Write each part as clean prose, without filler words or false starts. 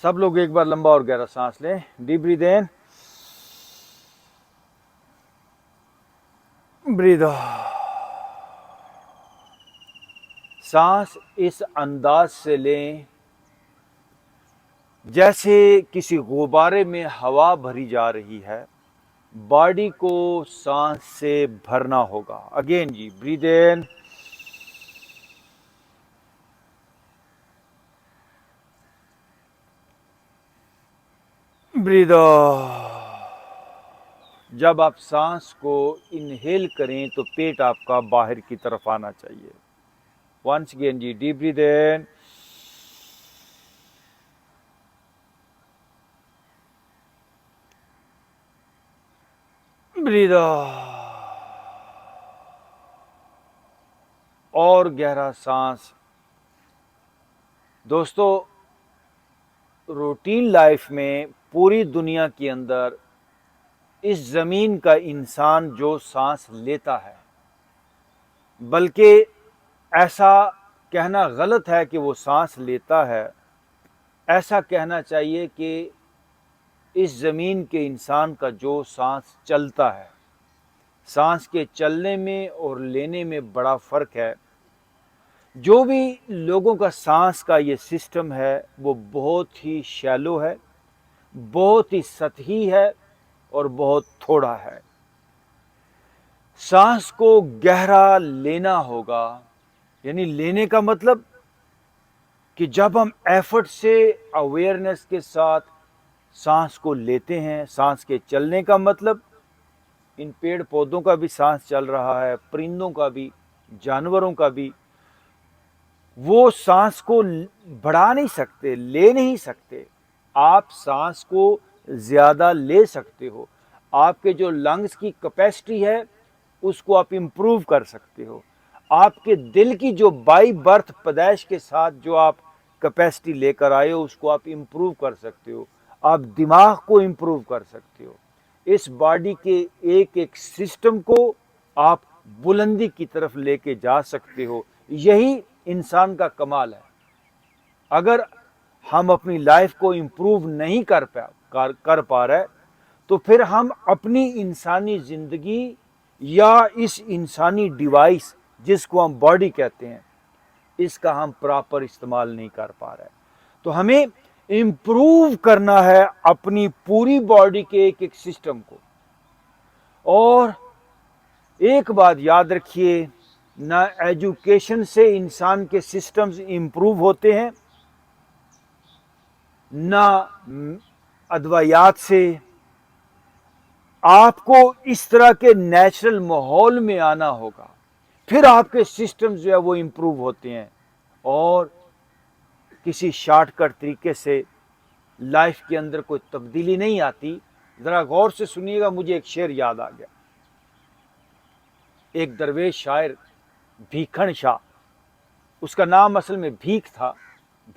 सब लोग एक बार लंबा और गहरा सांस लें। Deep breath in, breathe out. सांस इस अंदाज से लें जैसे किसी गुब्बारे में हवा भरी जा रही है। बॉडी को सांस से भरना होगा। Again ji, breathe in, breathe out. जब आप सांस को इनहेल करें तो पेट आपका बाहर की तरफ आना चाहिए। Once again ji, deep breath in, breathe out. और गहरा सांस। दोस्तों, रूटीन लाइफ में पूरी दुनिया के अंदर इस जमीन का इंसान जो सांस लेता है, बल्कि ऐसा कहना गलत है कि वो सांस लेता है। ऐसा कहना चाहिए कि इस जमीन के इंसान का जो सांस चलता है। सांस के चलने में और लेने में बड़ा फर्क है। जो भी लोगों का सांस का ये सिस्टम है वो बहुत ही शैलो है, बहुत ही सतही है और बहुत थोड़ा है। सांस को गहरा लेना होगा, यानी लेने का मतलब कि जब हम एफर्ट से अवेयरनेस के साथ सांस को लेते हैं। सांस के चलने का मतलब इन पेड़ पौधों का भी सांस चल रहा है, परिंदों का भी, जानवरों का भी। वो सांस को बढ़ा नहीं सकते, ले नहीं सकते। आप सांस को ज्यादा ले सकते हो। आपके जो लंग्स की कैपेसिटी है उसको आप इम्प्रूव कर सकते हो। आपके दिल की जो बाई बर्थ पैदाइश के साथ जो आप कैपेसिटी लेकर आए हो उसको आप इम्प्रूव कर सकते हो। आप दिमाग को इम्प्रूव कर सकते हो। इस बॉडी के एक एक सिस्टम को आप बुलंदी की तरफ लेके जा सकते हो। यही इंसान का कमाल है। अगर हम अपनी लाइफ को इम्प्रूव नहीं कर पा रहे तो फिर हम अपनी इंसानी जिंदगी या इस इंसानी डिवाइस जिसको हम बॉडी कहते हैं इसका हम प्रॉपर इस्तेमाल नहीं कर पा रहे। तो हमें इम्प्रूव करना है अपनी पूरी बॉडी के एक एक सिस्टम को। और एक बात याद रखिए, ना एजुकेशन से इंसान के सिस्टम्स इम्प्रूव होते हैं, ना अद्वयात से। आपको इस तरह के नेचुरल माहौल में आना होगा, फिर आपके सिस्टम्स जो है वो इम्प्रूव होते हैं। और किसी शॉर्टकट तरीके से लाइफ के अंदर कोई तब्दीली नहीं आती। जरा गौर से सुनिएगा, मुझे एक शेर याद आ गया। एक दरवेश शायर भीखन शाह, उसका नाम असल में भीख था,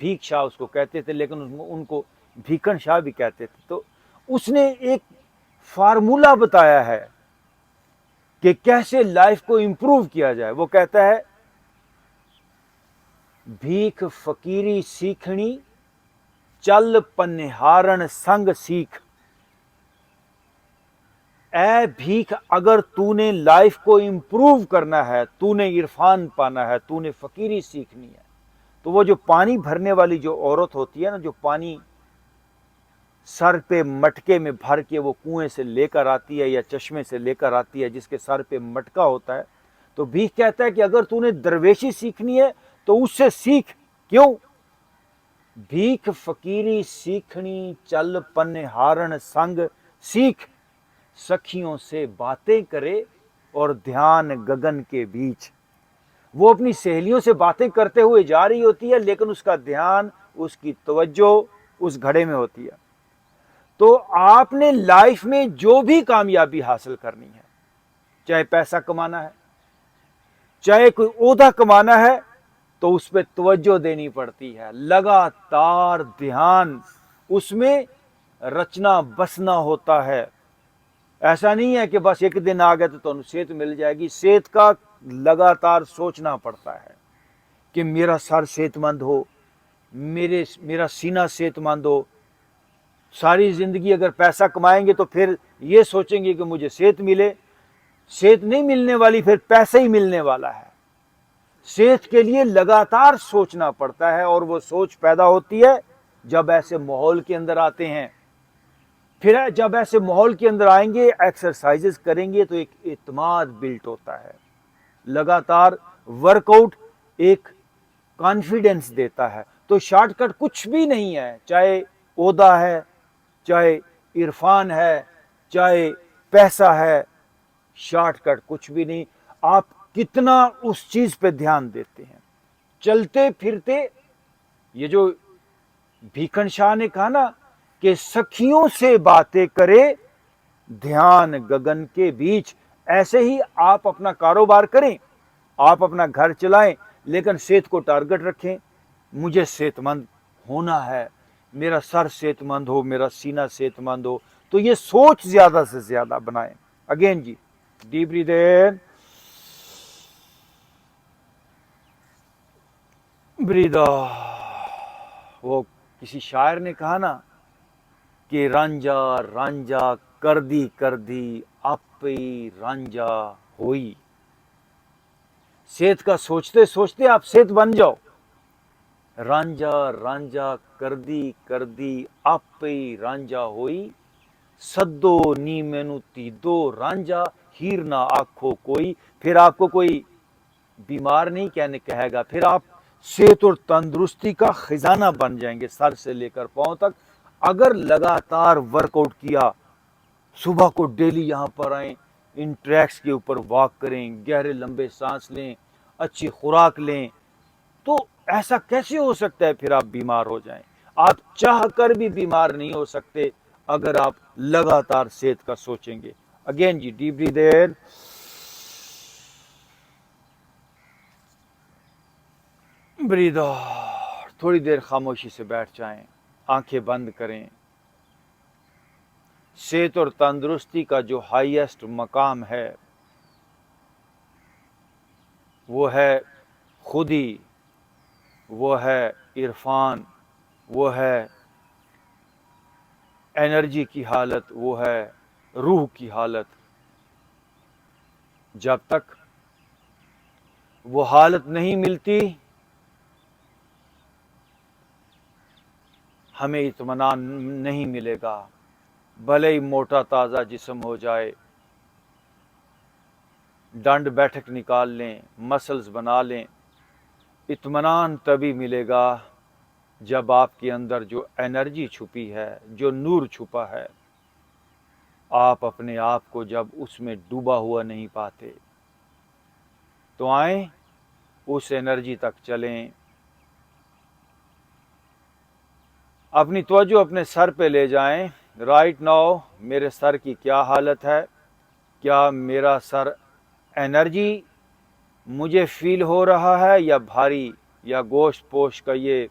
भीख शाह उसको कहते थे, लेकिन उनको भीखन शाह भी कहते थे। तो उसने एक फार्मूला बताया है कि कैसे लाइफ को इंप्रूव किया जाए। वो कहता है, भीख फकीरी सीखनी, चल पन्निहारन संग सीख। ऐ भीख, अगर तूने लाइफ को इंप्रूव करना है, तूने इरफान पाना है, तूने फकीरी सीखनी है, तो वो जो पानी भरने वाली जो औरत होती है ना, जो पानी सर पे मटके में भर के वो कुएं से लेकर आती है या चश्मे से लेकर आती है, जिसके सर पे मटका होता है, तो भीख कहता है कि अगर तूने दरवेशी सीखनी है तो उससे सीख। क्यों? भीख फकीरी सीखनी, चल पन्निहारन संग सीख। सखियों से बातें करे और ध्यान गगन के बीच। वो अपनी सहेलियों से बातें करते हुए जा रही होती है, लेकिन उसका ध्यान, उसकी तवज्जो उस घड़े में होती है। तो आपने लाइफ में जो भी कामयाबी हासिल करनी है, चाहे पैसा कमाना है, चाहे कोई ओहदा कमाना है, तो उस पर तवज्जो देनी पड़ती है। लगातार ध्यान उसमें रचना बसना होता है। ऐसा नहीं है कि बस एक दिन आ गए तो तुम सेहत मिल जाएगी। सेहत का लगातार सोचना पड़ता है कि मेरा सर सेहतमंद हो, मेरा सीना सेहतमंद हो, सारी ज़िंदगी अगर पैसा कमाएंगे तो फिर ये सोचेंगे कि मुझे सेहत मिले। सेहत नहीं मिलने वाली, फिर पैसे ही मिलने वाला है। सेहत के लिए लगातार सोचना पड़ता है, और वो सोच पैदा होती है जब ऐसे माहौल के अंदर आते हैं। फिर जब ऐसे माहौल के अंदर आएंगे, एक्सरसाइजेस करेंगे, तो एक इत्मीनान बिल्ट होता है। लगातार वर्कआउट एक कॉन्फिडेंस देता है। तो शॉर्टकट कुछ भी नहीं है, चाहे ओहदा है, चाहे इरफान है, चाहे पैसा है, शॉर्टकट कुछ भी नहीं। आप कितना उस चीज पे ध्यान देते हैं। चलते फिरते, ये जो भीखन शाह ने कहा ना कि सखियों से बातें करे ध्यान गगन के बीच, ऐसे ही आप अपना कारोबार करें, आप अपना घर चलाएं, लेकिन सेहत को टारगेट रखें। मुझे सेहतमंद होना है, मेरा सर सेहतमंद हो, मेरा सीना सेहतमंद हो। तो ये सोच ज्यादा से ज्यादा बनाएं। Again ji, deep breath in, breathe out. वो किसी शायर ने कहा ना कि रांझा रांझा कर दी आपे रांझा होई। सेहत का सोचते सोचते आप सेहत बन जाओ। रांझा रांझा कर दी आपे रांझा होई, सद्दो नी मैनू तीदो रांझा, हीर ना आखो कोई। फिर आपको कोई बीमार नहीं कहने कहेगा, फिर आप सेहत और तंदुरुस्ती का खजाना बन जाएंगे, सर से लेकर पांव तक। अगर लगातार वर्कआउट किया, सुबह को डेली यहाँ पर आए, इन ट्रैक्स के ऊपर वॉक करें, गहरे लंबे सांस लें, अच्छी खुराक लें, तो ऐसा कैसे हो सकता है फिर आप बीमार हो जाएं? आप चाह कर भी बीमार नहीं हो सकते अगर आप लगातार सेहत का सोचेंगे। Again ji, deep breath in, breathe out. थोड़ी देर खामोशी से बैठ जाएं, आंखें बंद करें। सेहत और तंदुरुस्ती का जो हाईएस्ट मकाम है वो है खुदी, वो है इरफान, वो है एनर्जी की हालत, वो है रूह की हालत। जब तक वो हालत नहीं मिलती, हमें इत्मीनान नहीं मिलेगा। भले ही मोटा ताज़ा जिस्म हो जाए, डंड बैठक निकाल लें, मसल्स बना लें, इत्मीनान तभी मिलेगा जब आपके अंदर जो एनर्जी छुपी है, जो नूर छुपा है, आप अपने आप को जब उसमें डूबा हुआ नहीं पाते। तो आए, उस एनर्जी तक चलें। अपनी तवज्जो अपने सर पे ले जाएं। राइट नाउ मेरे सर की क्या हालत है? क्या मेरा सर एनर्जी मुझे फील हो रहा है, या भारी, या गोश्त पोश का ये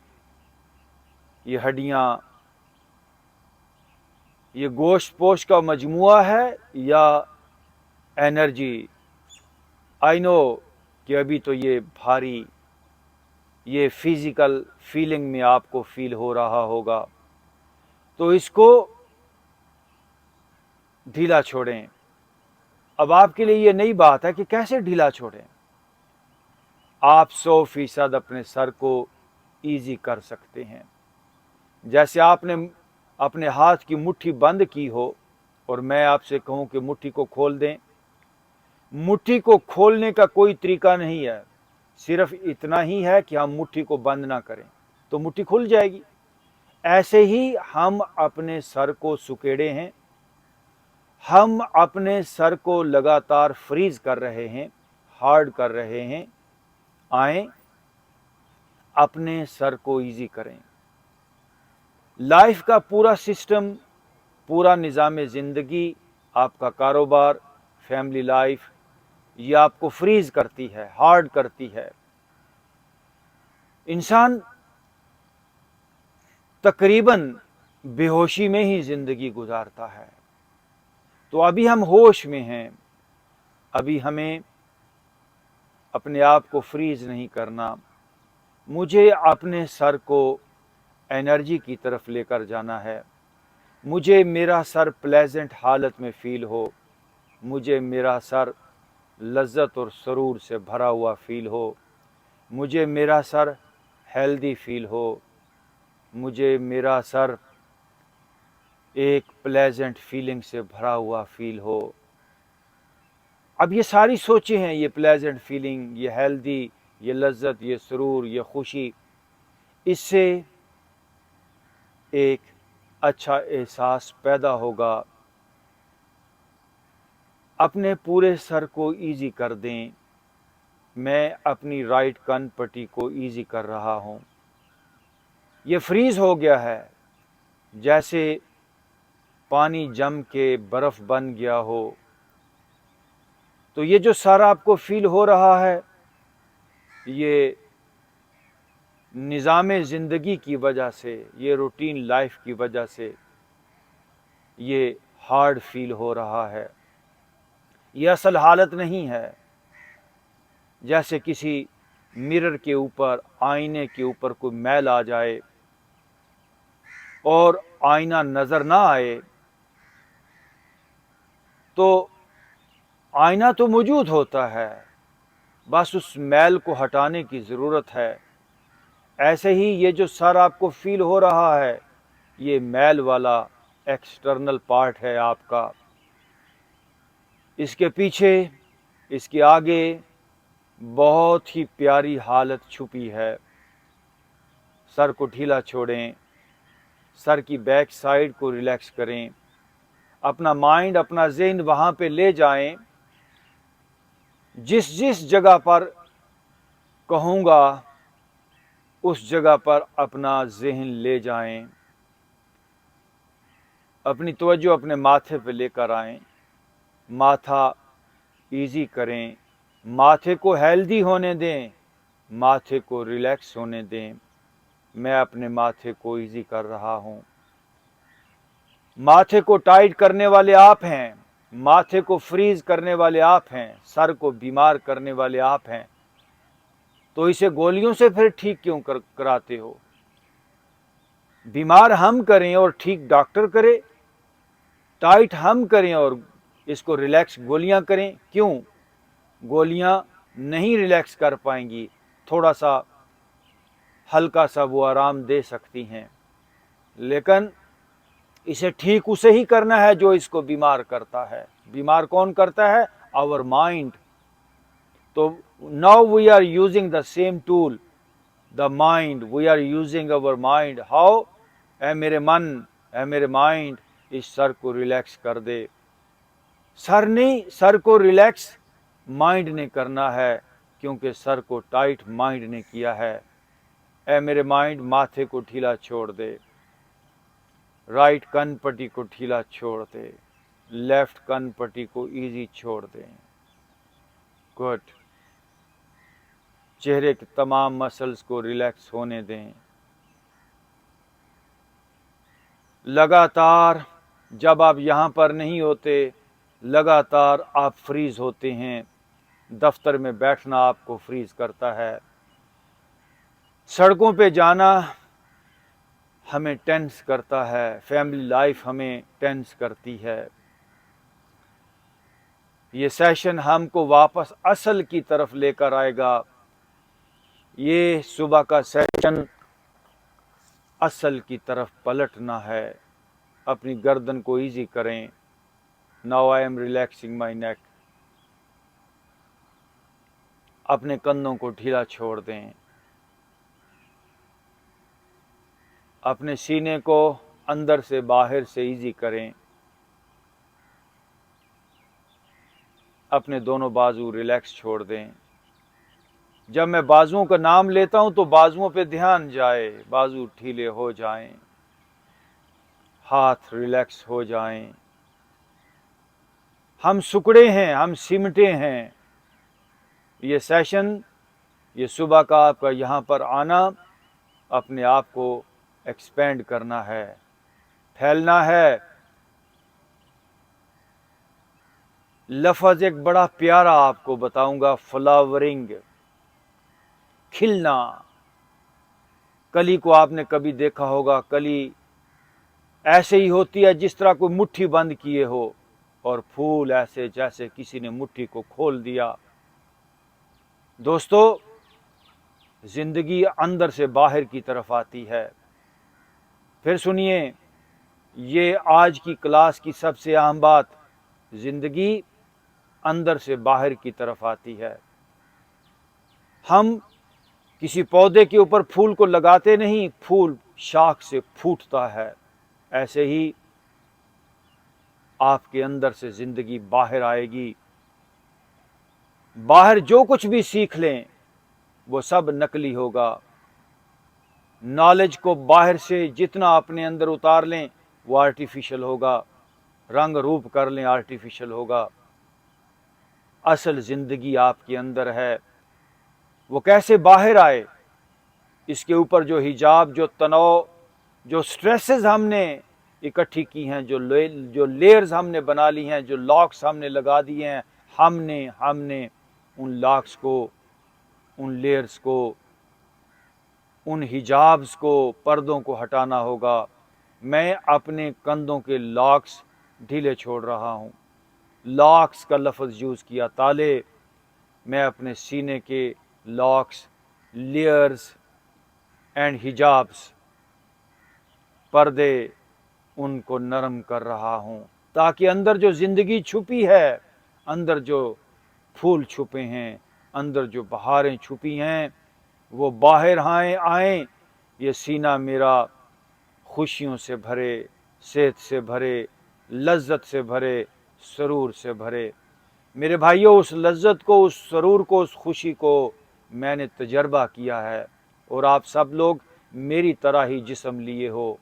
हड्डियां, ये गोश्त पोश का मजमुआ है, या एनर्जी? आई नो कि अभी तो ये भारी, ये फिजिकल फीलिंग में आपको फील हो रहा होगा। तो इसको ढीला छोड़ें। अब आपके लिए ये नई बात है कि कैसे ढीला छोड़ें। आप 100% अपने सर को ईजी कर सकते हैं। जैसे आपने अपने हाथ की मुट्ठी बंद की हो और मैं आपसे कहूं कि मुट्ठी को खोल दें। मुट्ठी को खोलने का कोई तरीका नहीं है, सिर्फ इतना ही है कि हम मुट्ठी को बंद ना करें, तो मुट्ठी खुल जाएगी। ऐसे ही हम अपने सर को सुकेड़े हैं, हम अपने सर को लगातार फ्रीज कर रहे हैं, हार्ड कर रहे हैं। आए, अपने सर को इजी करें। लाइफ का पूरा सिस्टम, पूरा निज़ाम ज़िंदगी, आपका कारोबार, फैमिली लाइफ, ये आपको फ्रीज करती है, हार्ड करती है। इंसान तकरीबन बेहोशी में ही ज़िंदगी गुजारता है। तो अभी हम होश में हैं, अभी हमें अपने आप को फ्रीज नहीं करना। मुझे अपने सर को एनर्जी की तरफ लेकर जाना है। मुझे मेरा सर प्लेजेंट हालत में फील हो, मुझे मेरा सर लज्जत और सरूर से भरा हुआ फील हो, मुझे मेरा सर हेल्दी फील हो, मुझे मेरा सर एक प्लेजेंट फीलिंग से भरा हुआ फील हो। अब ये सारी सोचें हैं, ये प्लेजेंट फीलिंग, ये हेल्दी, ये लज्जत, ये सुरूर, ये खुशी, इससे एक अच्छा एहसास पैदा होगा। अपने पूरे सर को इजी कर दें। मैं अपनी राइट कान पट्टी को इजी कर रहा हूँ। ये फ्रीज हो गया है, जैसे पानी जम के बर्फ बन गया हो। तो ये जो सर आपको फील हो रहा है, ये निज़ाम ज़िंदगी की वजह से, ये रूटीन लाइफ की वजह से ये हार्ड फील हो रहा है। ये असल हालत नहीं है। जैसे किसी मिरर के ऊपर, आईने के ऊपर कोई मैल आ जाए और आईना नज़र ना आए, तो आईना तो मौजूद होता है, बस उस मैल को हटाने की ज़रूरत है। ऐसे ही ये जो सर आपको फील हो रहा है, ये मैल वाला एक्सटर्नल पार्ट है आपका। इसके पीछे, इसके आगे बहुत ही प्यारी हालत छुपी है। सर को ढीला छोड़ें, सर की बैक साइड को रिलैक्स करें, अपना माइंड, अपना ज़हन वहाँ पे ले जाएं। जिस जिस जगह पर कहूँगा उस जगह पर अपना ज़हन ले जाएं। अपनी तवज्जो अपने माथे पे लेकर आएं। माथा इजी करें, माथे को हेल्दी होने दें, माथे को रिलैक्स होने दें। मैं अपने माथे को इजी कर रहा हूँ। माथे को टाइट करने वाले आप हैं, माथे को फ्रीज करने वाले आप हैं, सर को बीमार करने वाले आप हैं। तो इसे गोलियों से फिर ठीक क्यों कराते हो? बीमार हम करें और ठीक डॉक्टर करे, टाइट हम करें और इसको रिलैक्स गोलियां करें। क्यों? गोलियां नहीं रिलैक्स कर पाएंगी, थोड़ा सा हल्का सा वो आराम दे सकती हैं, लेकिन इसे ठीक उसे ही करना है जो इसको बीमार करता है। बीमार कौन करता है? Our mind. तो now we are using the same tool, the mind. We are using our mind. How? ऐ मेरे मन, ऐ मेरे माइंड, इस सर को रिलैक्स कर दे। सर नहीं, सर को रिलैक्स माइंड ने करना है, क्योंकि सर को टाइट माइंड ने किया है। ऐ मेरे माइंड, माथे को ढीला छोड़ दे, राइट कान पट्टी को ढीला छोड़ दे, लेफ्ट कान पट्टी को इजी छोड़ दे। गुड। चेहरे के तमाम मसल्स को रिलैक्स होने दें। लगातार जब आप यहाँ पर नहीं होते, लगातार आप फ्रीज होते हैं। दफ्तर में बैठना आपको फ्रीज करता है, सड़कों पे जाना हमें टेंस करता है, फैमिली लाइफ हमें टेंस करती है। ये सेशन हमको वापस असल की तरफ लेकर आएगा। ये सुबह का सेशन असल की तरफ पलटना है। अपनी गर्दन को इजी करें। नाउ आई एम रिलैक्सिंग माई नेक। अपने कंधों को ढीला छोड़ दें। अपने सीने को अंदर से बाहर से इजी करें। अपने दोनों बाजू रिलैक्स छोड़ दें। जब मैं बाजुओं का नाम लेता हूं तो बाजुओं पे ध्यान जाए, बाजू ढीले हो जाएं, हाथ रिलैक्स हो जाएं। हम सुकड़े हैं, हम सिमटे हैं। ये सेशन, ये सुबह का आपका यहाँ पर आना, अपने आप को एक्सपेंड करना है, फैलना है। लफ्ज़ एक बड़ा प्यारा आपको बताऊंगा, फ्लावरिंग, खिलना। कली को आपने कभी देखा होगा, कली ऐसे ही होती है जिस तरह कोई मुट्ठी बंद किए हो, और फूल ऐसे जैसे किसी ने मुट्ठी को खोल दिया। दोस्तों, जिंदगी अंदर से बाहर की तरफ आती है। फिर सुनिए, ये आज की क्लास की सबसे अहम बात, जिंदगी अंदर से बाहर की तरफ आती है। हम किसी पौधे के ऊपर फूल को लगाते नहीं, फूल शाख से फूटता है। ऐसे ही आपके अंदर से जिंदगी बाहर आएगी। बाहर जो कुछ भी सीख लें वो सब नकली होगा। नॉलेज को बाहर से जितना अपने अंदर उतार लें वो आर्टिफिशियल होगा, रंग रूप कर लें आर्टिफिशियल होगा। असल जिंदगी आपके अंदर है। वो कैसे बाहर आए, इसके ऊपर जो हिजाब, जो तनाव, जो स्ट्रेसेस हमने इकट्ठी की हैं, जो लेयर्स हमने बना ली हैं, जो लॉक्स हमने लगा दिए हैं, हमने उन लॉक्स को, उन लेयर्स को, उन हिजाब्स को, पर्दों को हटाना होगा। मैं अपने कंधों के लॉक्स ढीले छोड़ रहा हूँ। लॉक्स का लफ्ज़ यूज़ किया, ताले। मैं अपने सीने के लॉक्स, लेयर्स एंड हिजाब्स, पर्दे, उनको नरम कर रहा हूँ, ताकि अंदर जो ज़िंदगी छुपी है, अंदर जो फूल छुपे हैं, अंदर जो बहारें छुपी हैं, वो बाहर आएँ। ये सीना मेरा खुशियों से भरे, सेहत से भरे, लज्जत से भरे, सरूर से भरे। मेरे भाइयों, उस लज्जत को, उस सरूर को, उस खुशी को मैंने तजर्बा किया है, और आप सब लोग मेरी तरह ही जिस्म लिए हो।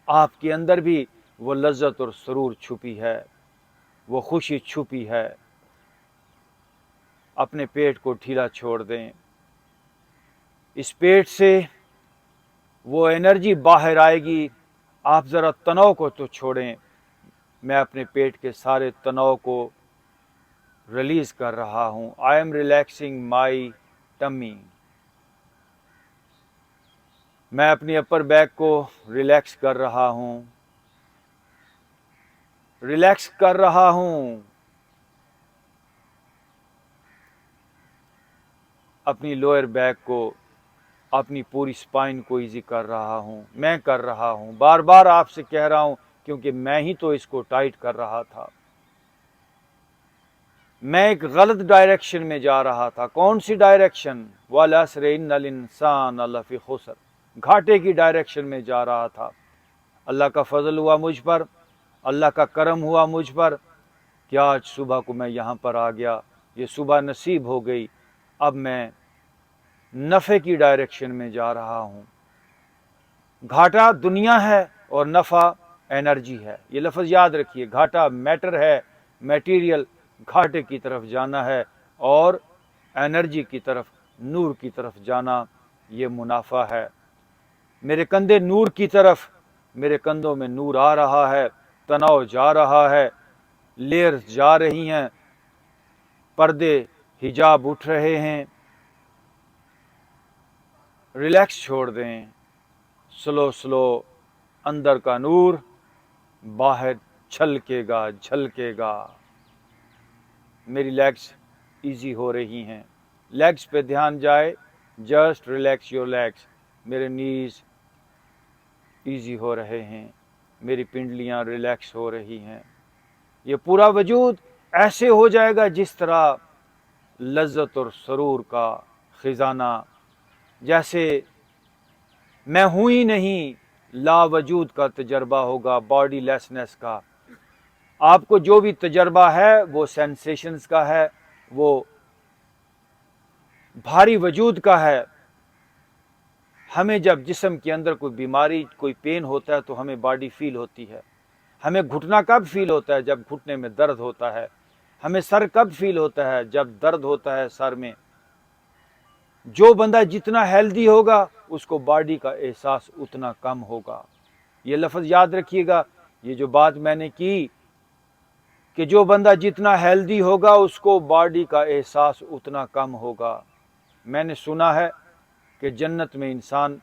आपके अंदर भी वो लज्जत और सरूर छुपी है, वो खुशी छुपी है। अपने पेट को ढीला छोड़ दें। इस पेट से वो एनर्जी बाहर आएगी। आप ज़रा तनाव को तो छोड़ें। मैं अपने पेट के सारे तनाव को रिलीज़ कर रहा हूँ। I am relaxing my tummy. मैं अपनी अपर बैक को रिलैक्स कर रहा हूँ, रिलैक्स कर रहा हूँ। अपनी लोअर बैक को, अपनी पूरी स्पाइन को इजी कर रहा हूँ। मैं कर रहा हूँ, बार बार आपसे कह रहा हूँ, क्योंकि मैं ही तो इसको टाइट कर रहा था। मैं एक गलत डायरेक्शन में जा रहा था। कौन सी डायरेक्शन? वल अस्र इन्नल इंसान लफी खुसर। घाटे की डायरेक्शन में जा रहा था। अल्लाह का फजल हुआ मुझ पर, अल्लाह का करम हुआ मुझ पर कि आज सुबह को मैं यहाँ पर आ गया। ये सुबह नसीब हो गई। अब मैं नफ़े की डायरेक्शन में जा रहा हूँ। घाटा दुनिया है और नफ़ा एनर्जी है। ये लफ्ज़ याद रखिए। घाटा मैटर है, मटेरियल। घाटे की तरफ जाना है, और एनर्जी की तरफ, नूर की तरफ जाना, ये मुनाफा है। मेरे कंधे नूर की तरफ, मेरे कंधों में नूर आ रहा है, तनाव जा रहा है, लेयर्स जा रही हैं, पर्दे, हिजाब उठ रहे हैं। रिलैक्स छोड़ दें। स्लो स्लो अंदर का नूर बाहर छलकेगा, झलकेगा। मेरी लेग्स इजी हो रही हैं। लेग्स पे ध्यान जाए। Just relax your legs. मेरे नीज इजी हो रहे हैं, मेरी पिंडलियां रिलैक्स हो रही हैं। ये पूरा वजूद ऐसे हो जाएगा जिस तरह लज्जत और सरूर का खजाना, जैसे मैं हूं ही नहीं, लावजूद का तजर्बा होगा, बॉडी लेसनेस का। आपको जो भी तजर्बा है वो सेंसेशंस का है, वो भारी वजूद का है। हमें जब जिस्म के अंदर कोई बीमारी, कोई पेन होता है तो हमें बॉडी फील होती है। हमें घुटना कब फील होता है? जब घुटने में दर्द होता है। हमें सर कब फील होता है? जब दर्द होता है सर में। जो बंदा जितना हेल्दी होगा उसको बॉडी का एहसास उतना कम होगा। ये लफ्ज़ याद रखिएगा। ये जो बात मैंने की कि जो बंदा जितना हेल्दी होगा उसको बॉडी का एहसास उतना कम होगा। मैंने सुना है कि जन्नत में इंसान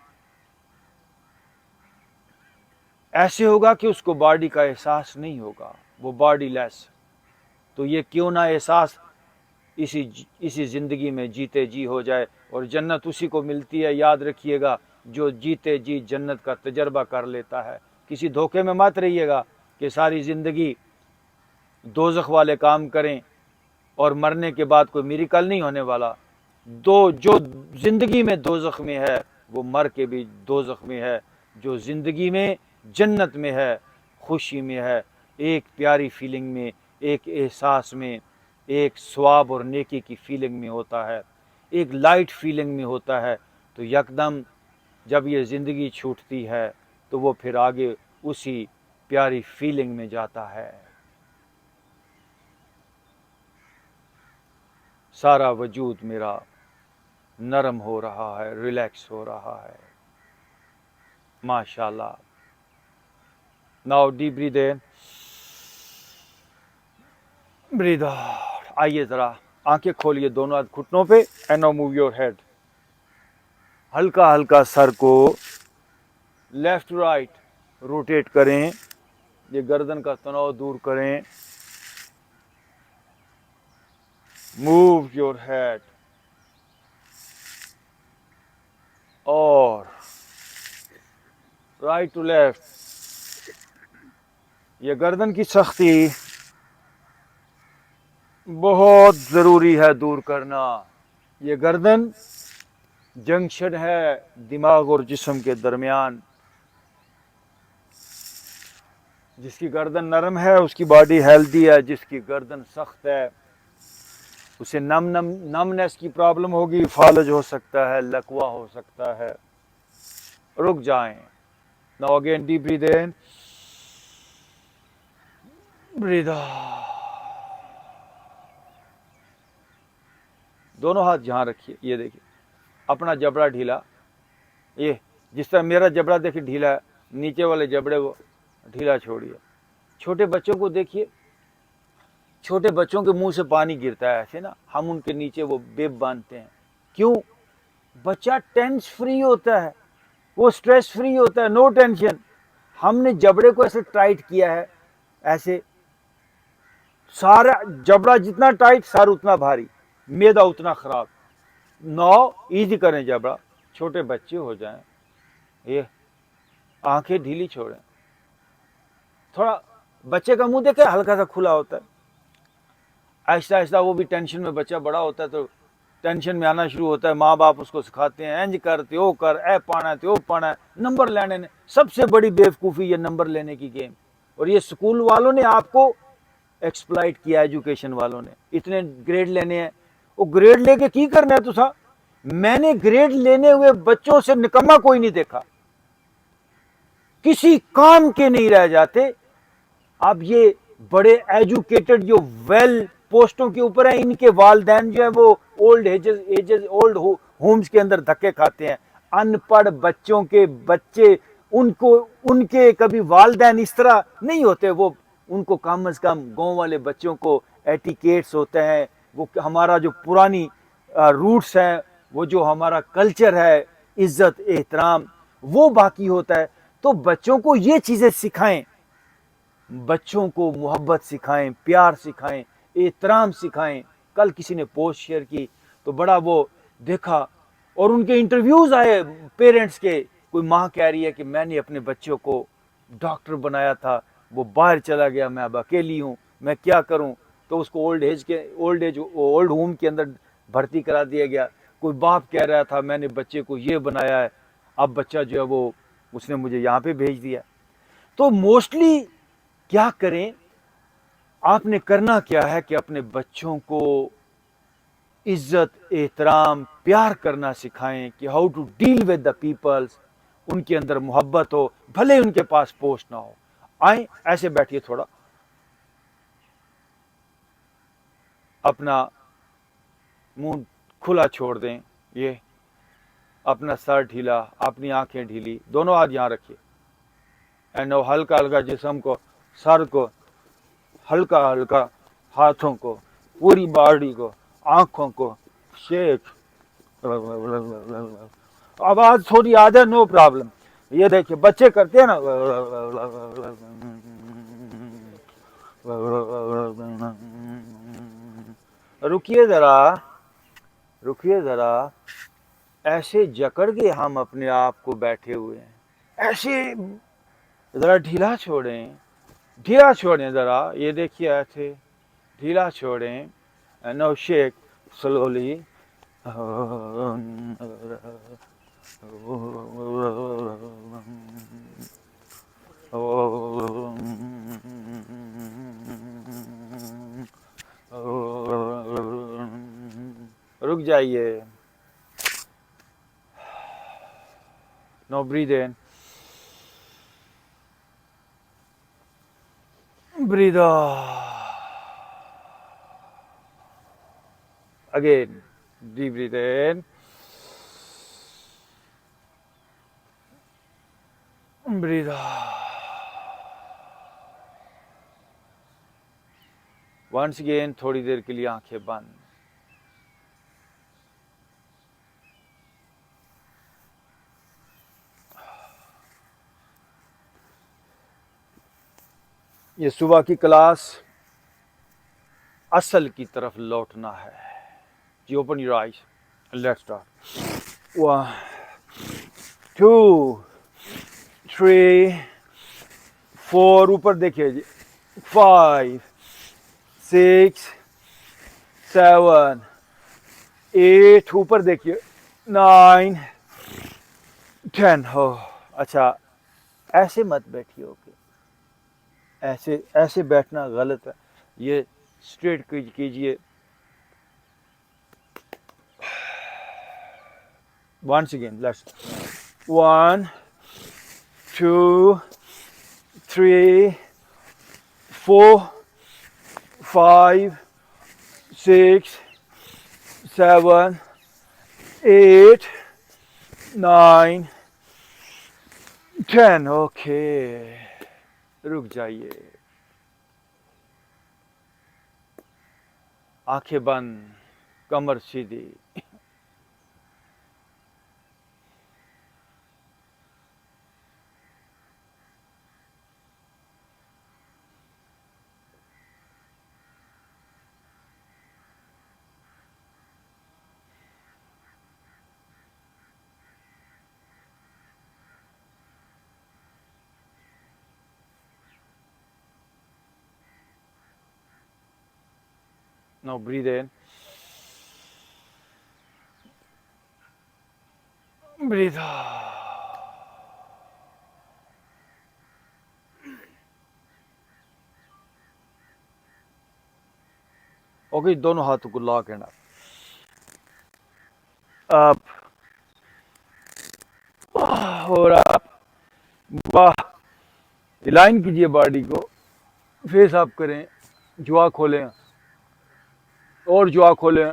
ऐसे होगा कि उसको बॉडी का एहसास नहीं होगा, वो बॉडी लेस। तो ये क्यों ना एहसास इसी ज़िंदगी में जीते जी हो जाए, और जन्नत उसी को मिलती है, याद रखिएगा, जो जीते जी जन्नत का तजर्बा कर लेता है। किसी धोखे में मत रहिएगा कि सारी ज़िंदगी दोज़ख वाले काम करें और मरने के बाद कोई मिरेकल नहीं होने वाला। जो ज़िंदगी में दोज़ख में है वो मर के भी दोज़ख में है, जो ज़िंदगी में जन्नत में है, खुशी में है, एक प्यारी फीलिंग में, एक एहसास में, एक स्वाब और नेकी की फीलिंग में होता है, एक लाइट फीलिंग में होता है। तो यकदम जब ये ज़िंदगी छूटती है तो वो फिर आगे उसी प्यारी फीलिंग में जाता है। सारा वजूद मेरा नरम हो रहा है, रिलैक्स हो रहा है, माशाल्लाह। Now deep breath in, breathe out. आइए ज़रा आंखें खोलिए दोनों हाथ घुटनों पे, and now move your head. हल्का हल्का सर को लेफ्ट राइट रोटेट करें, ये गर्दन का तनाव दूर करें। मूव योर हेड, और राइट टू लेफ्ट। ये गर्दन की सख्ती बहुत ज़रूरी है दूर करना। ये गर्दन जंक्शन है दिमाग और जिस्म के दरमियान। जिसकी गर्दन नरम है उसकी बॉडी हेल्दी है, जिसकी गर्दन सख्त है उसे नमनेस की प्रॉब्लम होगी, फालज हो सकता है, लकवा हो सकता है। रुक जाएं। Now again deep breath in, breathe out. दोनों हाथ जहां रखिए, ये देखिए अपना जबड़ा ढीला, ये जिस तरह मेरा जबड़ा देखिए ढीला है, नीचे वाले जबड़े को ढीला छोड़िए। छोटे बच्चों को देखिए, छोटे बच्चों के मुंह से पानी गिरता है ऐसे ना, हम उनके नीचे वो बेब बांधते हैं। क्यों? बच्चा टेंस फ्री होता है, वो स्ट्रेस फ्री होता है, नो टेंशन। हमने जबड़े को ऐसे टाइट किया है, ऐसे सारा जबड़ा जितना टाइट सर उतना भारी, मैदा उतना खराब। नौ इजी करें जबड़ा, छोटे बच्चे हो जाएं, ये आंखें ढीली छोड़ें। थोड़ा बच्चे का मुंह देखे हल्का सा खुला होता है, आहिस्ता आहिस्ता वो भी टेंशन में, बच्चा बड़ा होता है तो टेंशन में आना शुरू होता है। माँ बाप उसको सिखाते हैं इंज कर त्यो कर, ए पाना त्यो पाना, नंबर लेने ने। सबसे बड़ी बेवकूफ़ी ये नंबर लेने की गेम, और ये स्कूल वालों ने आपको एक्सप्लॉइट किया, एजुकेशन वालों ने। इतने ग्रेड लेने हैं, वो ग्रेड लेके की करना है तुसा? मैंने ग्रेड लेने हुए बच्चों से निकम्मा कोई नहीं देखा, किसी काम के नहीं रह जाते। अब ये बड़े एजुकेटेड जो वेल पोस्टों के ऊपर है, इनके वालदैन जो है वो ओल्ड होम्स के अंदर धक्के खाते हैं। अनपढ़ बच्चों के बच्चे, उनको उनके कभी वालदैन इस तरह नहीं होते। वो उनको कम से कम गांव वाले बच्चों को एटिकेट्स होते हैं, वो हमारा जो पुरानी रूट्स हैं, वो जो हमारा कल्चर है, इज्जत एहतराम, वो बाकी होता है। तो बच्चों को ये चीज़ें सिखाएं, बच्चों को मोहब्बत सिखाएं, प्यार सिखाएं, एहतराम सिखाएं। कल किसी ने पोस्ट शेयर की तो बड़ा वो देखा, और उनके इंटरव्यूज़ आए पेरेंट्स के। कोई माँ कह रही है कि मैंने अपने बच्चों को डॉक्टर बनाया था, वो बाहर चला गया, मैं अब अकेली हूँ, मैं क्या करूँ? तो उसको ओल्ड होम के अंदर भर्ती करा दिया गया। कोई बाप कह रहा था मैंने बच्चे को ये बनाया है, अब बच्चा जो है वो उसने मुझे यहाँ पे भेज दिया। तो मोस्टली क्या करें, आपने करना क्या है कि अपने बच्चों को इज्जत एहतराम प्यार करना सिखाएं, कि how to deal with the peoples. उनके अंदर मोहब्बत हो, भले उनके पास पोस्ट ना हो। आए ऐसे बैठिए, थोड़ा अपना मुंह खुला छोड़ दें, ये अपना सर ढीला, अपनी आंखें ढीली, दोनों हाथ यहाँ रखिए। एंड हल्का हल्का जिस्म को, सर को हल्का हल्का, हाथों को, पूरी बॉडी को, आंखों को शेक। आवाज थोड़ी आ जाए नो प्रॉब्लम। ये देखिए बच्चे करते हैं ना, रुकिए ज़रा, रुकिए ज़रा, ऐसे जकड़ के हम अपने आप को बैठे हुए हैं, ऐसे ज़रा ढीला छोड़ें, ढीला छोड़ें ज़रा, ये देखिए ऐसे ढीला छोड़ें, नो शेक स्लोली, रुक जाइए, no breathe in, breathe again, deep breathe in, breathe out. Once again थोड़ी देर के लिए आंखें बंद। ये सुबह की क्लास असल की तरफ लौटना है। You open your eyes. Let's start. 1, 2, 3, 4, ऊपर देखिए जी, 5, 6, 7, 8, ऊपर देखिए, 9, 10। हो अच्छा, ऐसे मत बैठिए, ओके, ऐसे ऐसे बैठना गलत है, ये स्ट्रेट कीजिए। Once again, let's 1, 2, 3, 4, 5, 6, 7, 8, 9, 10। ओके, रुक जाइए, आंखें बंद, कमर सीधी। Now breathe in, breathe out. Okay, दोनों हाथों को लॉक एंड अप और आप, वाह, लाइन कीजिए बॉडी को, फेस अप करें, जुआ खोलें और जुआ खोलें,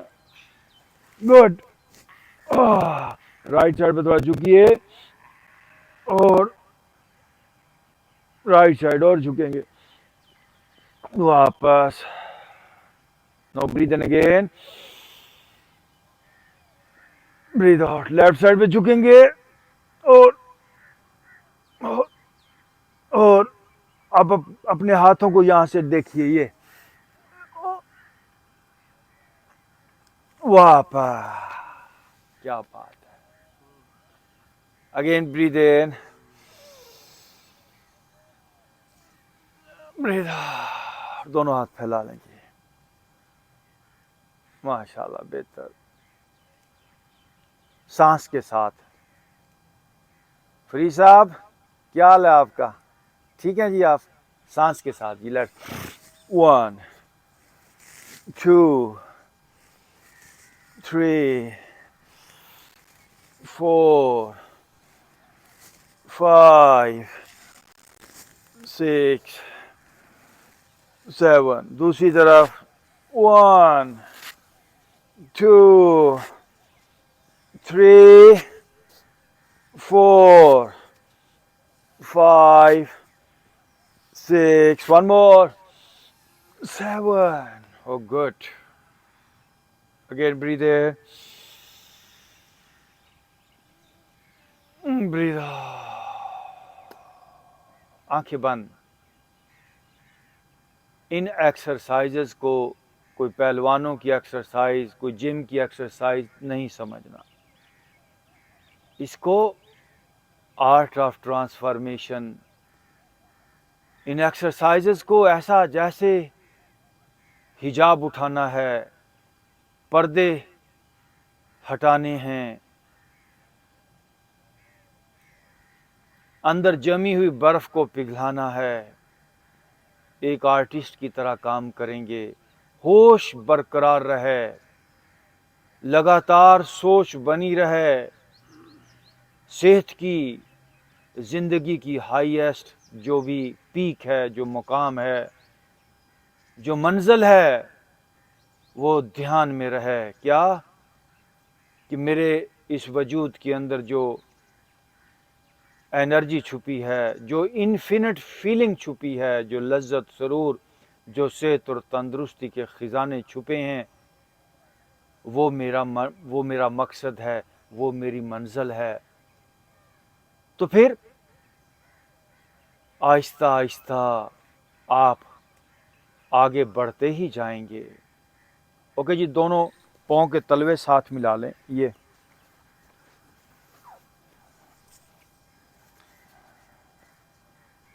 गुड। राइट साइड पे थोड़ा झुकिए और राइट साइड और झुकेंगे, वापस। No breathe in again, breathe out, left side पे झुकेंगे और और अब अपने हाथों को यहां से देखिए, ये वापस, क्या बात है। Again breathe in, breathe out, दोनों हाथ फैला लेंगे, माशाल्लाह, बेहतर। सांस के साथ। फरीद साहब, क्या हाल है आपका? ठीक है जी, आप सांस के साथ जी। लेट्स 1, 2, 3, 4, 5, 6, 7, दूसरी तरफ 1, 2, 3, 4, 5, 6, one more, 7. Oh, good. Again, breathe in, breathe out. आंखें बंद। इन एक्सरसाइजेस को कोई पहलवानों की एक्सरसाइज, कोई जिम की एक्सरसाइज नहीं समझना। इसको art of transformation, in exercises को ऐसा जैसे हिजाब उठाना है, पर्दे हटाने हैं, अंदर जमी हुई बर्फ को पिघलाना है, एक आर्टिस्ट की तरह काम करेंगे। होश बरकरार रहे, लगातार सोच बनी रहे, सेहत की, जिंदगी की हाईएस्ट जो भी पीक है, जो मुकाम है, जो मंजिल है, वो ध्यान में रहे। क्या कि मेरे इस वजूद के अंदर जो एनर्जी छुपी है, जो इन्फिनिट फीलिंग छुपी है, जो लज्जत सरूर, जो सेहत और तंदुरुस्ती के ख़जाने छुपे हैं, वो मेरा मकसद है, वो मेरी मंजिल है। तो फिर आहिस्ता आहिस्ता आप आगे बढ़ते ही जाएंगे। ओके जी, दोनों पाँव के तलवे साथ मिला लें, ये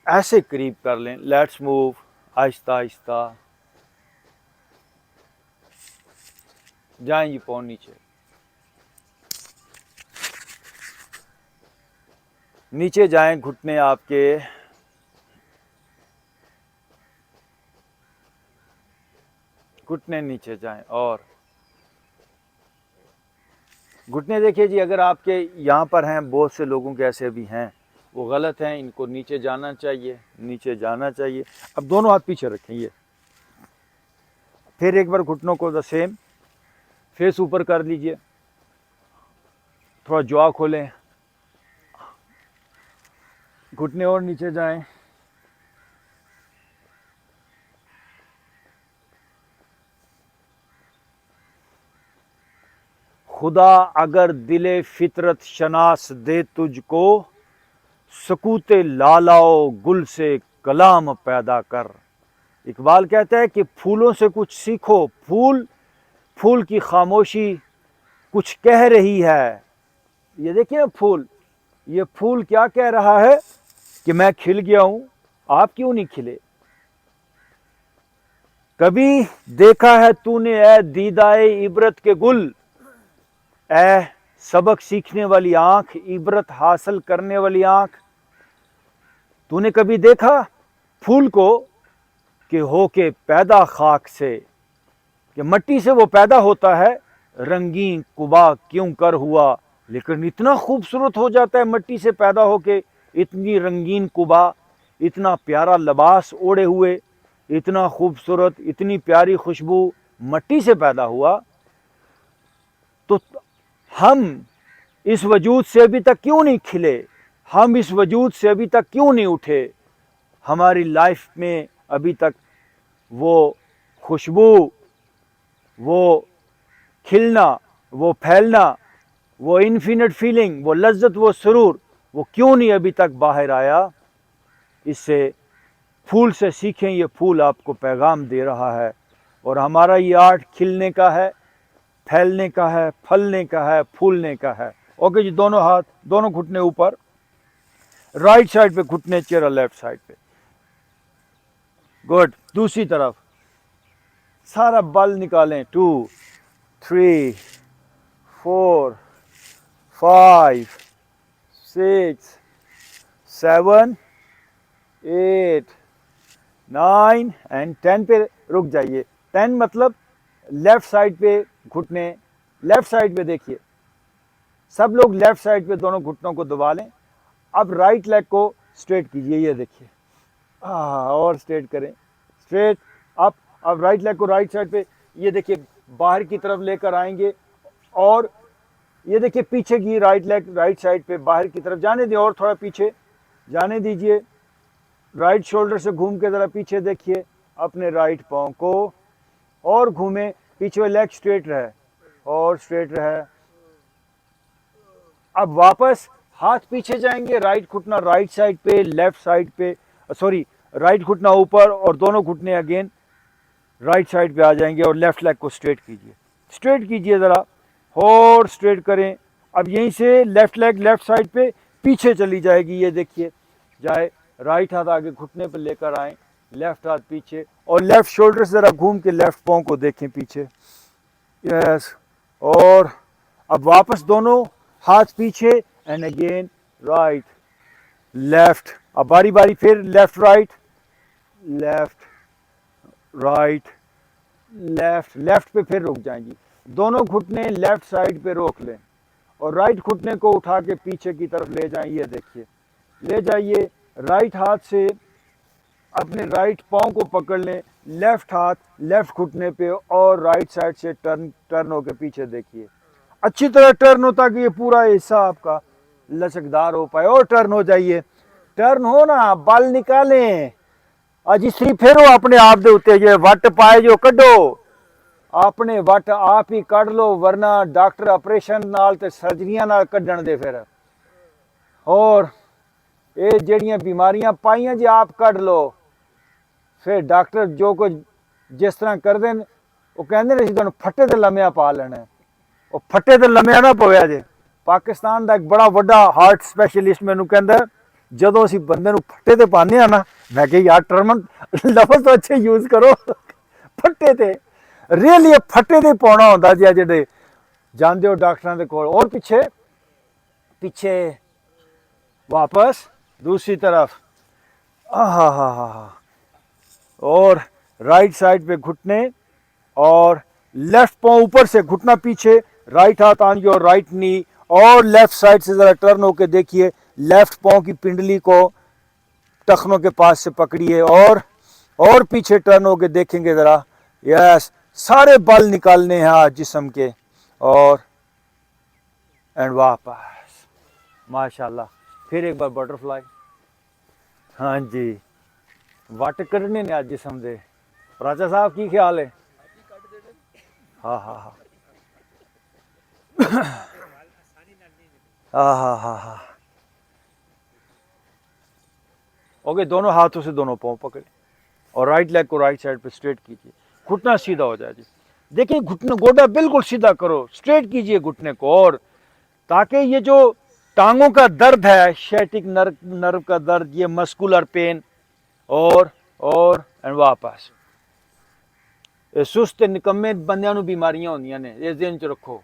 ऐसे करीब कर लें। लेट्स मूव आहिस्ता आहिस्ता, जाएं जी पाँव नीचे, नीचे जाएं, घुटने आपके घुटने नीचे जाएं और घुटने देखिए जी, अगर आपके यहाँ पर हैं, बहुत से लोगों के ऐसे भी हैं, वो गलत हैं, इनको नीचे जाना चाहिए, नीचे जाना चाहिए। अब दोनों हाथ पीछे रखें, ये फिर एक बार घुटनों को द सेम, फेस ऊपर कर लीजिए, थोड़ा जॉ खोलें, घुटने और नीचे जाएं, खुदा अगर दिले फितरत शनास दे तुझको, सकूते लालाओ गुल से कलाम पैदा कर। इकबाल कहता है कि फूलों से कुछ सीखो, फूल की खामोशी कुछ कह रही है। ये देखिए ना फूल, ये फूल क्या कह रहा है कि मैं खिल गया हूं, आप क्यों नहीं खिले? कभी देखा है तूने ए दीदाए इबरत के गुल, ए सबक सीखने वाली आंख, इबरत हासिल करने वाली आंख, तूने कभी देखा फूल को कि होके पैदा खाक से, कि मट्टी से वो पैदा होता है, रंगीन कुबा क्यों कर हुआ, लेकिन इतना खूबसूरत हो जाता है मट्टी से पैदा होके, इतनी रंगीन कुबा, इतना प्यारा लिबास ओढ़े हुए, इतना खूबसूरत, इतनी प्यारी खुशबू मट्टी से पैदा हुआ। तो हम इस वजूद से अभी तक क्यों नहीं खिले? हम इस वजूद से अभी तक क्यों नहीं उठे? हमारी लाइफ में अभी तक वो खुशबू, वो खिलना, वो फैलना, वो इन्फिनिट फीलिंग, वो लज्जत, वो सुरूर, वो क्यों नहीं अभी तक बाहर आया? इससे फूल से सीखें, ये फूल आपको पैगाम दे रहा है। और हमारा ये आर्ट खिलने का है, फैलने का है, फलने का है, फूलने का है। ओके जी, दोनों हाथ, दोनों घुटने ऊपर, राइट साइड पे घुटने, चेहरा लेफ्ट साइड पे। गुड, दूसरी तरफ सारा बल निकालें। 2 3 4 5 6 7 8 9 एंड 10 पे रुक जाइए। 10 मतलब लेफ्ट साइड पे घुटने, लेफ्ट साइड पे देखिए, सब लोग लेफ्ट साइड पे दोनों घुटनों को दबा लें। अब राइट लेग को स्ट्रेट कीजिए, ये देखिए, और स्ट्रेट करें, स्ट्रेट अप। अब राइट लेग को राइट साइड पे, ये देखिए, बाहर की तरफ लेकर आएंगे, और ये देखिए पीछे की राइट लेग राइट साइड पे बाहर की तरफ जाने दें, और थोड़ा पीछे जाने दीजिए। राइट शोल्डर से घूम के ज़रा पीछे देखिए अपने राइट पाँव को, और घूमें पीछे, लेग स्ट्रेट रहे और स्ट्रेट रहे। अब वापस हाथ पीछे जाएंगे, राइट घुटना राइट साइड पे, लेफ्ट साइड पे, सॉरी, राइट घुटना ऊपर और दोनों घुटने अगेन राइट साइड पे आ जाएंगे और लेफ्ट लेग को स्ट्रेट कीजिए, स्ट्रेट कीजिए ज़रा और स्ट्रेट करें। अब यहीं से लेफ्ट लेग लेफ्ट साइड पे पीछे चली जाएगी, ये देखिए जाए, राइट हाथ आगे घुटने पर लेकर आए, लेफ्ट हाथ पीछे और लेफ्ट शोल्डर से ज़रा घूम के लेफ्ट पाँव को देखें पीछे, यस। और अब वापस दोनों हाथ पीछे एंड अगेन राइट लेफ्ट। अब बारी बारी फिर left right left right left, left पे फिर रुक जाएंगी, दोनों घुटने लेफ्ट साइड पे रोक लें और राइट घुटने को उठा के पीछे की तरफ ले जाएं, ये देखिए ले जाइए। राइट हाथ से अपने राइट पाँव को पकड़ लें, लेफ्ट हाथ लेफ्ट घुटने पे और राइट साइड से टर्न होकर पीछे देखिए, अच्छी तरह टर्न हो ताकि ये पूरा हिस्सा आपका लचकदार हो पाए। और टर्न हो जाइए, टर्न हो ना, बाल निकालें, जिसरी फेरो अपने आप दे उत्ते जे वट पाए जो कड्डो, अपने वट आप ही कढ़ लो, वरना डॉक्टर ऑपरेशन नाल ते सर्जरियां नाल कढ़न दे फिर। और ये जड़ियां बीमारियां पाइयां जी आप कढ़ लो, फिर डॉक्टर जो कुछ जिस तरह कर देन वो कहते ने तुहानू फट्टे ते लम्या पा लेना, वो फट्टे ते लम्या ना पवे जे। पाकिस्तान का एक बड़ा वड्डा हार्ट स्पैशलिस्ट मैनू कहंदा जदों असीं बंदे नू फट्टे ते पाने आ ना, मैं कहा यार टर्म लफ्ज़ तो अच्छे यूज करो, फट्टे ते रियली फट्टे ते पाउणा हुंदा जी, जेह्ड़े जांदे हो डॉक्टरां दे कोल। और पीछे पीछे वापस दूसरी तरफ, हा। और राइट साइड पे घुटने और लेफ्ट पाँव ऊपर से, घुटना पीछे, राइट हाथ ऑन योर राइट नी और लेफ्ट साइड से जरा टर्न होके देखिए, लेफ्ट पाँव की पिंडली को टखनों के पास से पकड़िए और पीछे टर्न होके देखेंगे जरा, यस। सारे बल निकालने हैं आज जिस्म के और एंड वापस, माशाल्लाह। फिर एक बार बटरफ्लाई, हाँ जी, वट कढ़ने ने आज जिस्म दे। राजा साहब की ख्याल है? हाँ ओके, दोनों हाथों से दोनों पाँव पकड़े और राइट लेग को राइट साइड पे स्ट्रेट कीजिए, घुटना सीधा हो जाए जी। देखिए घुटना, गोडा बिल्कुल सीधा करो, स्ट्रेट कीजिए घुटने को, और ताकि ये जो टांगों का दर्द है, शैटिक नर्व का दर्द, ये मस्कुलर पेन और एंड वापस। सुस्त निकम्मे बंदियां नू बीमारियां होंदियां ने, इस दिन च रखो।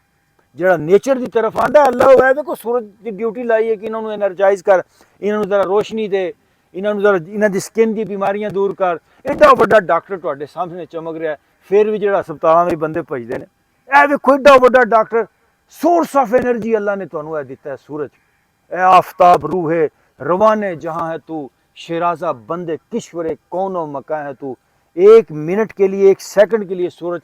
ਜਿਹੜਾ नेचर की तरफ आंदा अल्लाह है, देखो सूरज की ड्यूटी लाई है कि इन्होंने एनर्जाइज कर, इन्होंने जरा रोशनी दे, इन्होंने जरा इन्हों की स्किन की बीमारियां दूर कर। एडा वड्डा डॉक्टर तुहाडे सामने चमक रहा है, फिर भी जो हस्पतालों में बंदे भजते हैं, ए देखो एडा वड्डा डॉक्टर, सोर्स ऑफ एनर्जी अल्लाह ने तुहानू दिता है सूरज, ए आफ्ताब रूहे रवाने जहां है तू, शेराजा बंदे किश्वरे कौनो मकान है तू। एक मिनट के लिए, एक सेकंड के लिए सूरज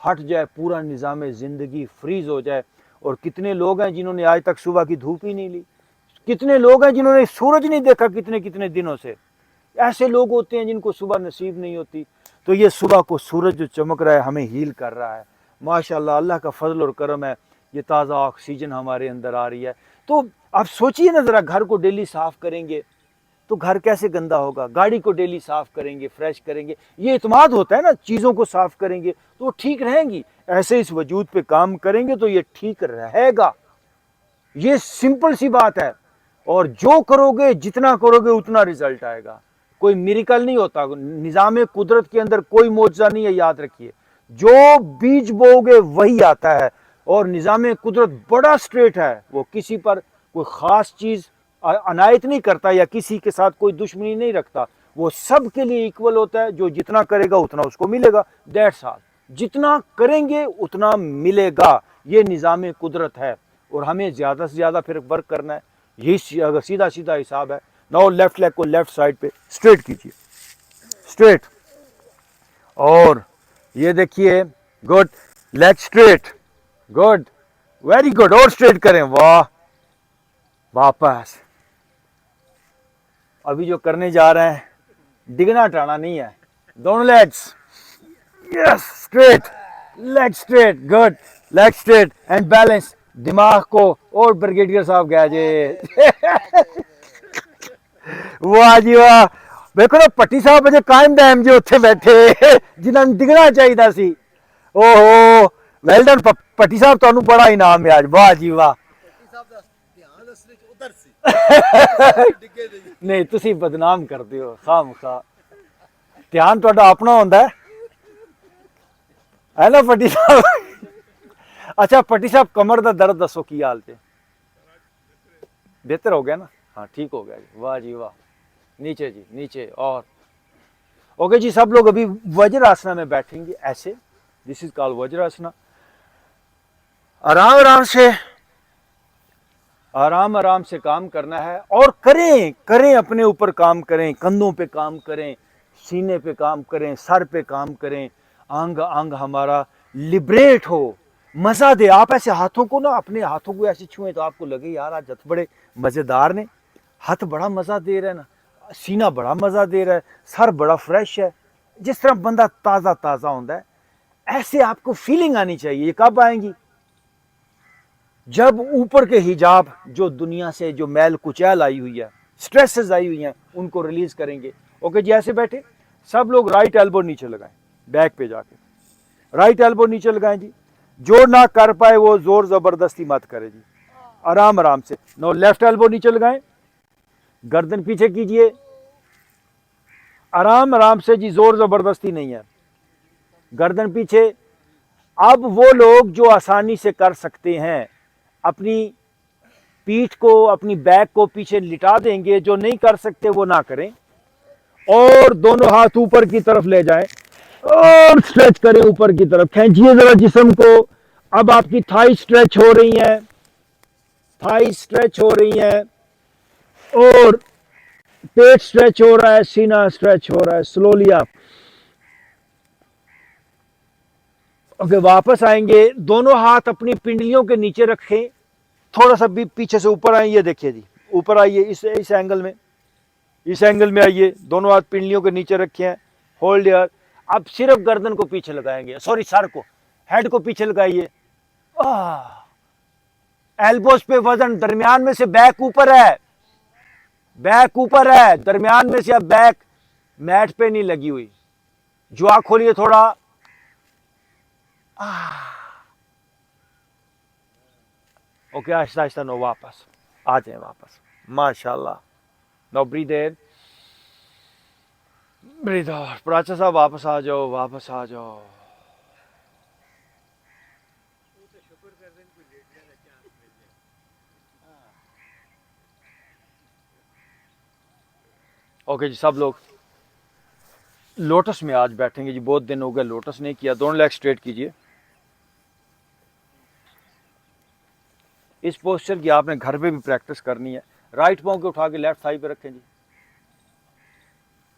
हट जाए, पूरा निज़ाम ज़िंदगी फ्रीज हो जाए। और कितने लोग हैं जिन्होंने आज तक सुबह की धूप ही नहीं ली, कितने लोग हैं जिन्होंने सूरज नहीं देखा कितने कितने दिनों से। ऐसे लोग होते हैं जिनको सुबह नसीब नहीं होती। तो ये सुबह को सूरज जो चमक रहा है हमें हील कर रहा है, माशाल्लाह, अल्लाह का फजल और करम है। ये ताज़ा ऑक्सीजन हमारे अंदर आ रही है। तो आप सोचिए ना ज़रा, घर को डेली साफ़ करेंगे तो घर कैसे गंदा होगा, गाड़ी को डेली साफ़ करेंगे, फ्रेश करेंगे, ये इत्माद होता है ना, चीज़ों को साफ़ करेंगे तो वो ठीक रहेंगी। ऐसे इस वजूद पे काम करेंगे तो ये ठीक रहेगा। ये सिंपल सी बात है। और जो करोगे, जितना करोगे उतना रिजल्ट आएगा। कोई मिरेकल नहीं होता, निज़ाम कुदरत के अंदर कोई मौजज़ा नहीं है, याद रखिए। जो बीज बोओगे वही आता है। और निज़ाम कुदरत बड़ा स्ट्रेट है, वो किसी पर कोई ख़ास चीज़ अनायत नहीं करता या किसी के साथ कोई दुश्मनी नहीं रखता, वो सब के लिए इक्वल होता है। जो जितना करेगा उतना उसको मिलेगा, दैट्स ऑल। जितना करेंगे उतना मिलेगा, ये निज़ाम कुदरत है। और हमें ज़्यादा से ज़्यादा फिर वर्क करना है, यही अगर सीधा सीधा हिसाब है। नाउ लेफ्ट लेग को लेफ्ट साइड पे स्ट्रेट कीजिए, स्ट्रेट, और ये देखिए, good, leg straight, good, very good, और स्ट्रेट करें, वाह। वापस अभी जो करने जा रहे हैं, डिगना हटाना नहीं है, दोनों legs, yes, straight, leg straight, good, leg straight and balance. दिमाग को, और ब्रिगेडियर साहब गया जे वाह जी वाह, ਵੇਖੋ ਨਾ ਪੱਟੀ ਸਾਹਿਬ ਅਜੇ ਕਾਇਮ ਦੈਮ ਜੇ ਉੱਥੇ ਬੈਠੇ ਜਿਨ੍ਹਾਂ ਨੂੰ ਡਿੱਗਣਾ ਚਾਹੀਦਾ ਸੀ। ਓਹੋ ਵੈਲ ਡਨ ਪੱਟੀ ਸਾਹਿਬ, ਤੁਹਾਨੂੰ ਬੜਾ ਇਨਾਮ ਹੈ ਅੱਜ, ਵਾਹ ਜੀ ਵਾਹ। ਨਹੀਂ ਤੁਸੀਂ ਬਦਨਾਮ ਕਰਦੇ ਹੋ ਖਾਮ ਖਾ, ਧਿਆਨ ਤੁਹਾਡਾ ਆਪਣਾ ਹੁੰਦਾ ਹੈ ਨਾ ਪੱਟੀ ਸਾਹਿਬ। अच्छा पट्टी साहब कमर का दर्द दसो की हाल से? बेहतर हो गया ना? हाँ ठीक हो गया जी, वाह जी वाह। नीचे जी नीचे, और ओके जी। सब लोग अभी वज्रासना में बैठेंगे ऐसे, दिस इज कॉल्ड वज्रासना। आराम आराम से, आराम आराम से काम करना है, और करें करें अपने ऊपर काम करें, कंधों पे काम करें, सीने पे काम करें, सर पे काम करें, अंग अंग हमारा लिबरेट हो, मजा दे। आप ऐसे हाथों को ना, अपने हाथों को ऐसे छुएं तो आपको लगे यार आज हाथ बड़े मजेदार ने, हाथ बड़ा मजा दे रहा है ना, सीना बड़ा मजा दे रहा है, सर बड़ा फ्रेश है। जिस तरह बंदा ताजा ताजा होता है, ऐसे आपको फीलिंग आनी चाहिए। ये कब आएंगी? जब ऊपर के हिजाब, जो दुनिया से जो मैल कुचैल आई हुई है, स्ट्रेसेस आई हुई हैं, उनको रिलीज करेंगे। ओके जी, ऐसे बैठे सब लोग, राइट एल्बो नीचे लगाएं, बैक पे जाके राइट एल्बो नीचे लगाएं जी। जो ना कर पाए वो जोर जबरदस्ती मत करे जी, आराम आराम से। नो लेफ्ट एल्बो नीचे लगाएं, गर्दन पीछे कीजिए, आराम आराम से जी, जोर जबरदस्ती नहीं है, गर्दन पीछे। अब वो लोग जो आसानी से कर सकते हैं, अपनी पीठ को, अपनी बैक को पीछे लिटा देंगे, जो नहीं कर सकते वो ना करें। और दोनों हाथ ऊपर की तरफ ले जाएं और स्ट्रेच करें, ऊपर की तरफ खींचिए जरा जिस्म को। अब आपकी थाई स्ट्रेच हो रही है, थाई स्ट्रेच हो रही है, और पेट स्ट्रेच हो रहा है, सीना स्ट्रेच हो रहा है। स्लोली आप ओके, वापस आएंगे। दोनों हाथ अपनी पिंडलियों के नीचे रखें, थोड़ा सा भी पीछे से ऊपर आइए, देखिए जी ऊपर आइए, इस एंगल में, इस एंगल में आइए। दोनों हाथ पिंडलियों के नीचे रखे हैं, होल्ड यार। अब सिर्फ गर्दन को पीछे लगाएंगे, सॉरी सर को, हेड को पीछे लगाइए। एल्बोस पे वजन, दरमियान में से बैक ऊपर है, बैक ऊपर है, दरमियान में से अब बैक मैट पे नहीं लगी हुई। जुआ खोलिए थोड़ा, ओके आहिस्ता आहिस्ता। नो वापस आ जाए, वापस, माशाल्लाह। No breathe in, breathe out. प्राचा साहब वापस आ जाओ, वापस आ जाओ। ओके जी, सब लोग लोटस में आज बैठेंगे जी। बहुत दिन हो गए लोटस नहीं किया। दोनों लेग स्ट्रेट कीजिए। इस पोस्चर की आपने घर पे भी प्रैक्टिस करनी है। राइट पाँव के उठा के लेफ्ट थाई पे रखें जी,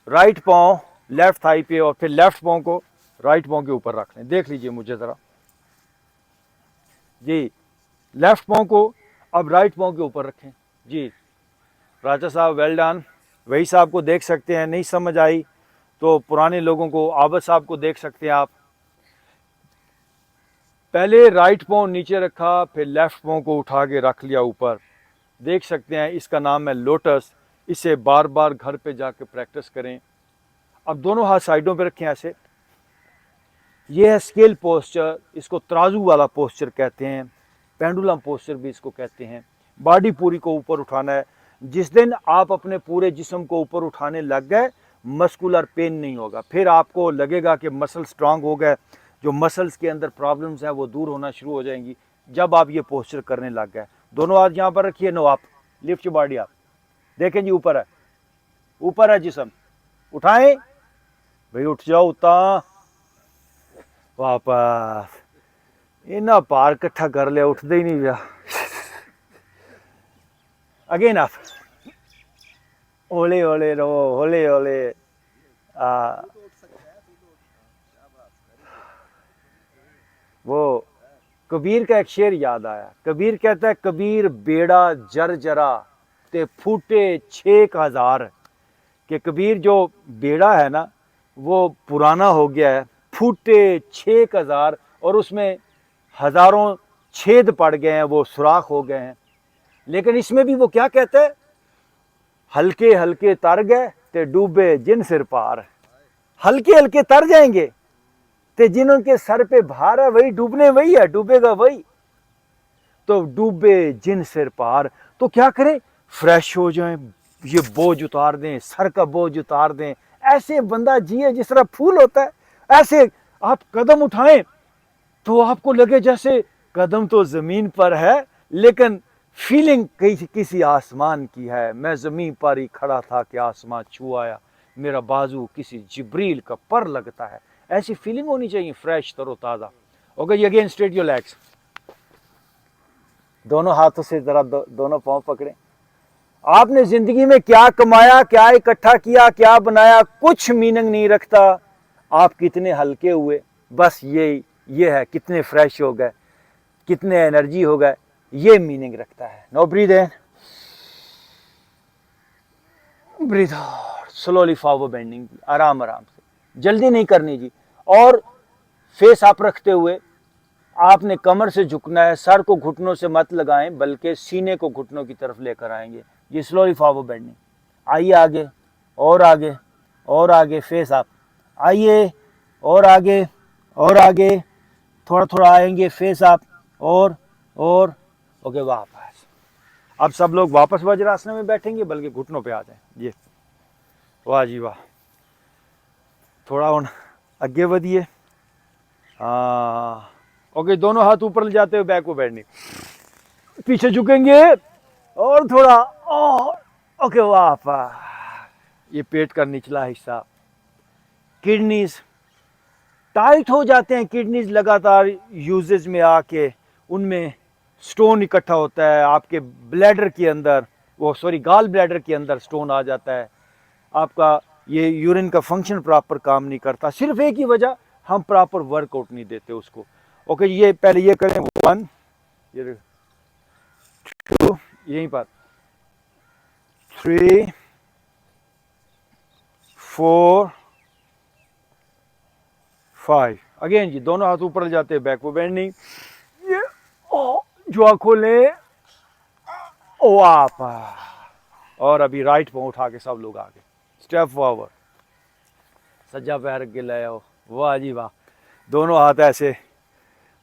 राइट पाँव लेफ्ट थाई पे, और फिर लेफ्ट पाँव को राइट पाँव के ऊपर रख लें। देख लीजिए मुझे ज़रा जी, लेफ्ट पाँव को अब राइट पाँव के ऊपर रखें जी। राजा साहब वेल डन। वही साहब को देख सकते हैं, नहीं समझ आई तो पुराने लोगों को, आबद साहब को देख सकते हैं आप। पहले राइट पाँव नीचे रखा, फिर लेफ्ट पाँव को उठा के रख लिया ऊपर, देख सकते हैं। इसका नाम है लोटस। इसे बार बार घर पे जाके प्रैक्टिस करें। अब दोनों हाथ साइडों पे रखें ऐसे। ये है स्केल पोस्चर, इसको तराजू वाला पोस्चर कहते हैं, पेंडुलम पोस्चर भी इसको कहते हैं। बॉडी पूरी को ऊपर उठाना है। जिस दिन आप अपने पूरे जिस्म को ऊपर उठाने लग गए, मस्कुलर पेन नहीं होगा, फिर आपको लगेगा कि मसल स्ट्रांग हो गए, जो मसल्स के अंदर प्रॉब्लम्स हैं वो दूर होना शुरू हो जाएंगी जब आप ये पोस्चर करने लग गए। दोनों हाथ यहाँ पर रखिए। नो आप लिफ्ट योर बॉडी, आप देखें जी ऊपर है, ऊपर है जिस्म, उठाएं भाई, उठ जाओ उता, वापस। इन्ना पार इकट्ठा कर लिया, उठते ही नहीं गया। अगेन आप ओले ओले रहो, ओले ओले। वो कबीर का एक शेर याद आया। कबीर कहता है, कबीर बेड़ा जर जरा ते फूटे 6000। कि कबीर जो बेड़ा है ना वो पुराना हो गया है, फूटे 6000, और उसमें हजारों छेद पड़ गए हैं, वो सुराख हो गए हैं। लेकिन इसमें भी वो क्या कहता है, हल्के हल्के तर गए ते डूबे जिन सिर पार, हल्के हल्के तर जाएंगे ते जिन के सर पे भार है वही डूबने वही है, डूबेगा वही। तो डूबे जिन सिर पार, तो क्या करें, फ्रेश हो जाएं, ये बोझ उतार दें, सर का बोझ उतार दें, ऐसे बंदा जिए जिस तरह फूल होता है। ऐसे आप कदम उठाएं तो आपको लगे जैसे कदम तो जमीन पर है लेकिन फीलिंग किसी आसमान की है। मैं जमीन पर ही खड़ा था कि आसमान छू आया, मेरा बाजू किसी जिब्रील का पर लगता है। ऐसी फीलिंग होनी चाहिए, फ्रेश तरोताजा। Okay, again straight your legs, दोनों हाथों से जरा दोनों पांव पकड़े। आपने जिंदगी में क्या कमाया, क्या इकट्ठा किया, क्या बनाया, कुछ मीनिंग नहीं रखता। आप कितने हल्के हुए, बस ये है, कितने फ्रेश हो गए, कितने एनर्जी हो गए, ये मीनिंग रखता है। No breathe in, breathe out, slowly forward bending, आराम आराम से, जल्दी नहीं करनी जी। और फेस आप रखते हुए आपने कमर से झुकना है, सर को घुटनों से मत लगाएं बल्कि सीने को घुटनों की तरफ लेकर आएंगे। ये स्लोली फॉरवर्ड बेंडिंग। आइए आगे और आगे और आगे, फेस आप आइए और आगे और आगे, थोड़ा थोड़ा आएंगे, फेस आप और ओके, वापस। अब सब लोग वापस वज्रासन में बैठेंगे बल्कि घुटनों पे आ जाएं। ये वाह जी वाह, थोड़ा और आगे बढ़िए। हाँ, ओके, दोनों हाथ ऊपर ले जाते हुए बैक को बैठने, पीछे झुकेंगे और थोड़ा और, ओके, वापस। ये पेट का निचला हिस्सा, किडनीज टाइट हो जाते हैं, किडनीज लगातार यूजेज में आके उनमें स्टोन इकट्ठा होता है, आपके ब्लैडर के अंदर, गाल ब्लैडर के अंदर स्टोन आ जाता है, आपका ये यूरिन का फंक्शन प्रॉपर काम नहीं करता। सिर्फ एक ही वजह, हम प्रॉपर वर्कआउट नहीं देते उसको। ओके, ये पहले ये करें, 1, ये 2, यहीं पर 3, 4, 5। अगेन जी, दोनों हाथ ऊपर जाते हैं, बैक को बेंडिंग, ये जो खोले ओ आप, और अभी राइट पांव उठा के सब लोग आगे, स्टेप फॉरवर्ड, सज्जा पैर के ले आओ, वाह जी वाह। दोनों हाथ ऐसे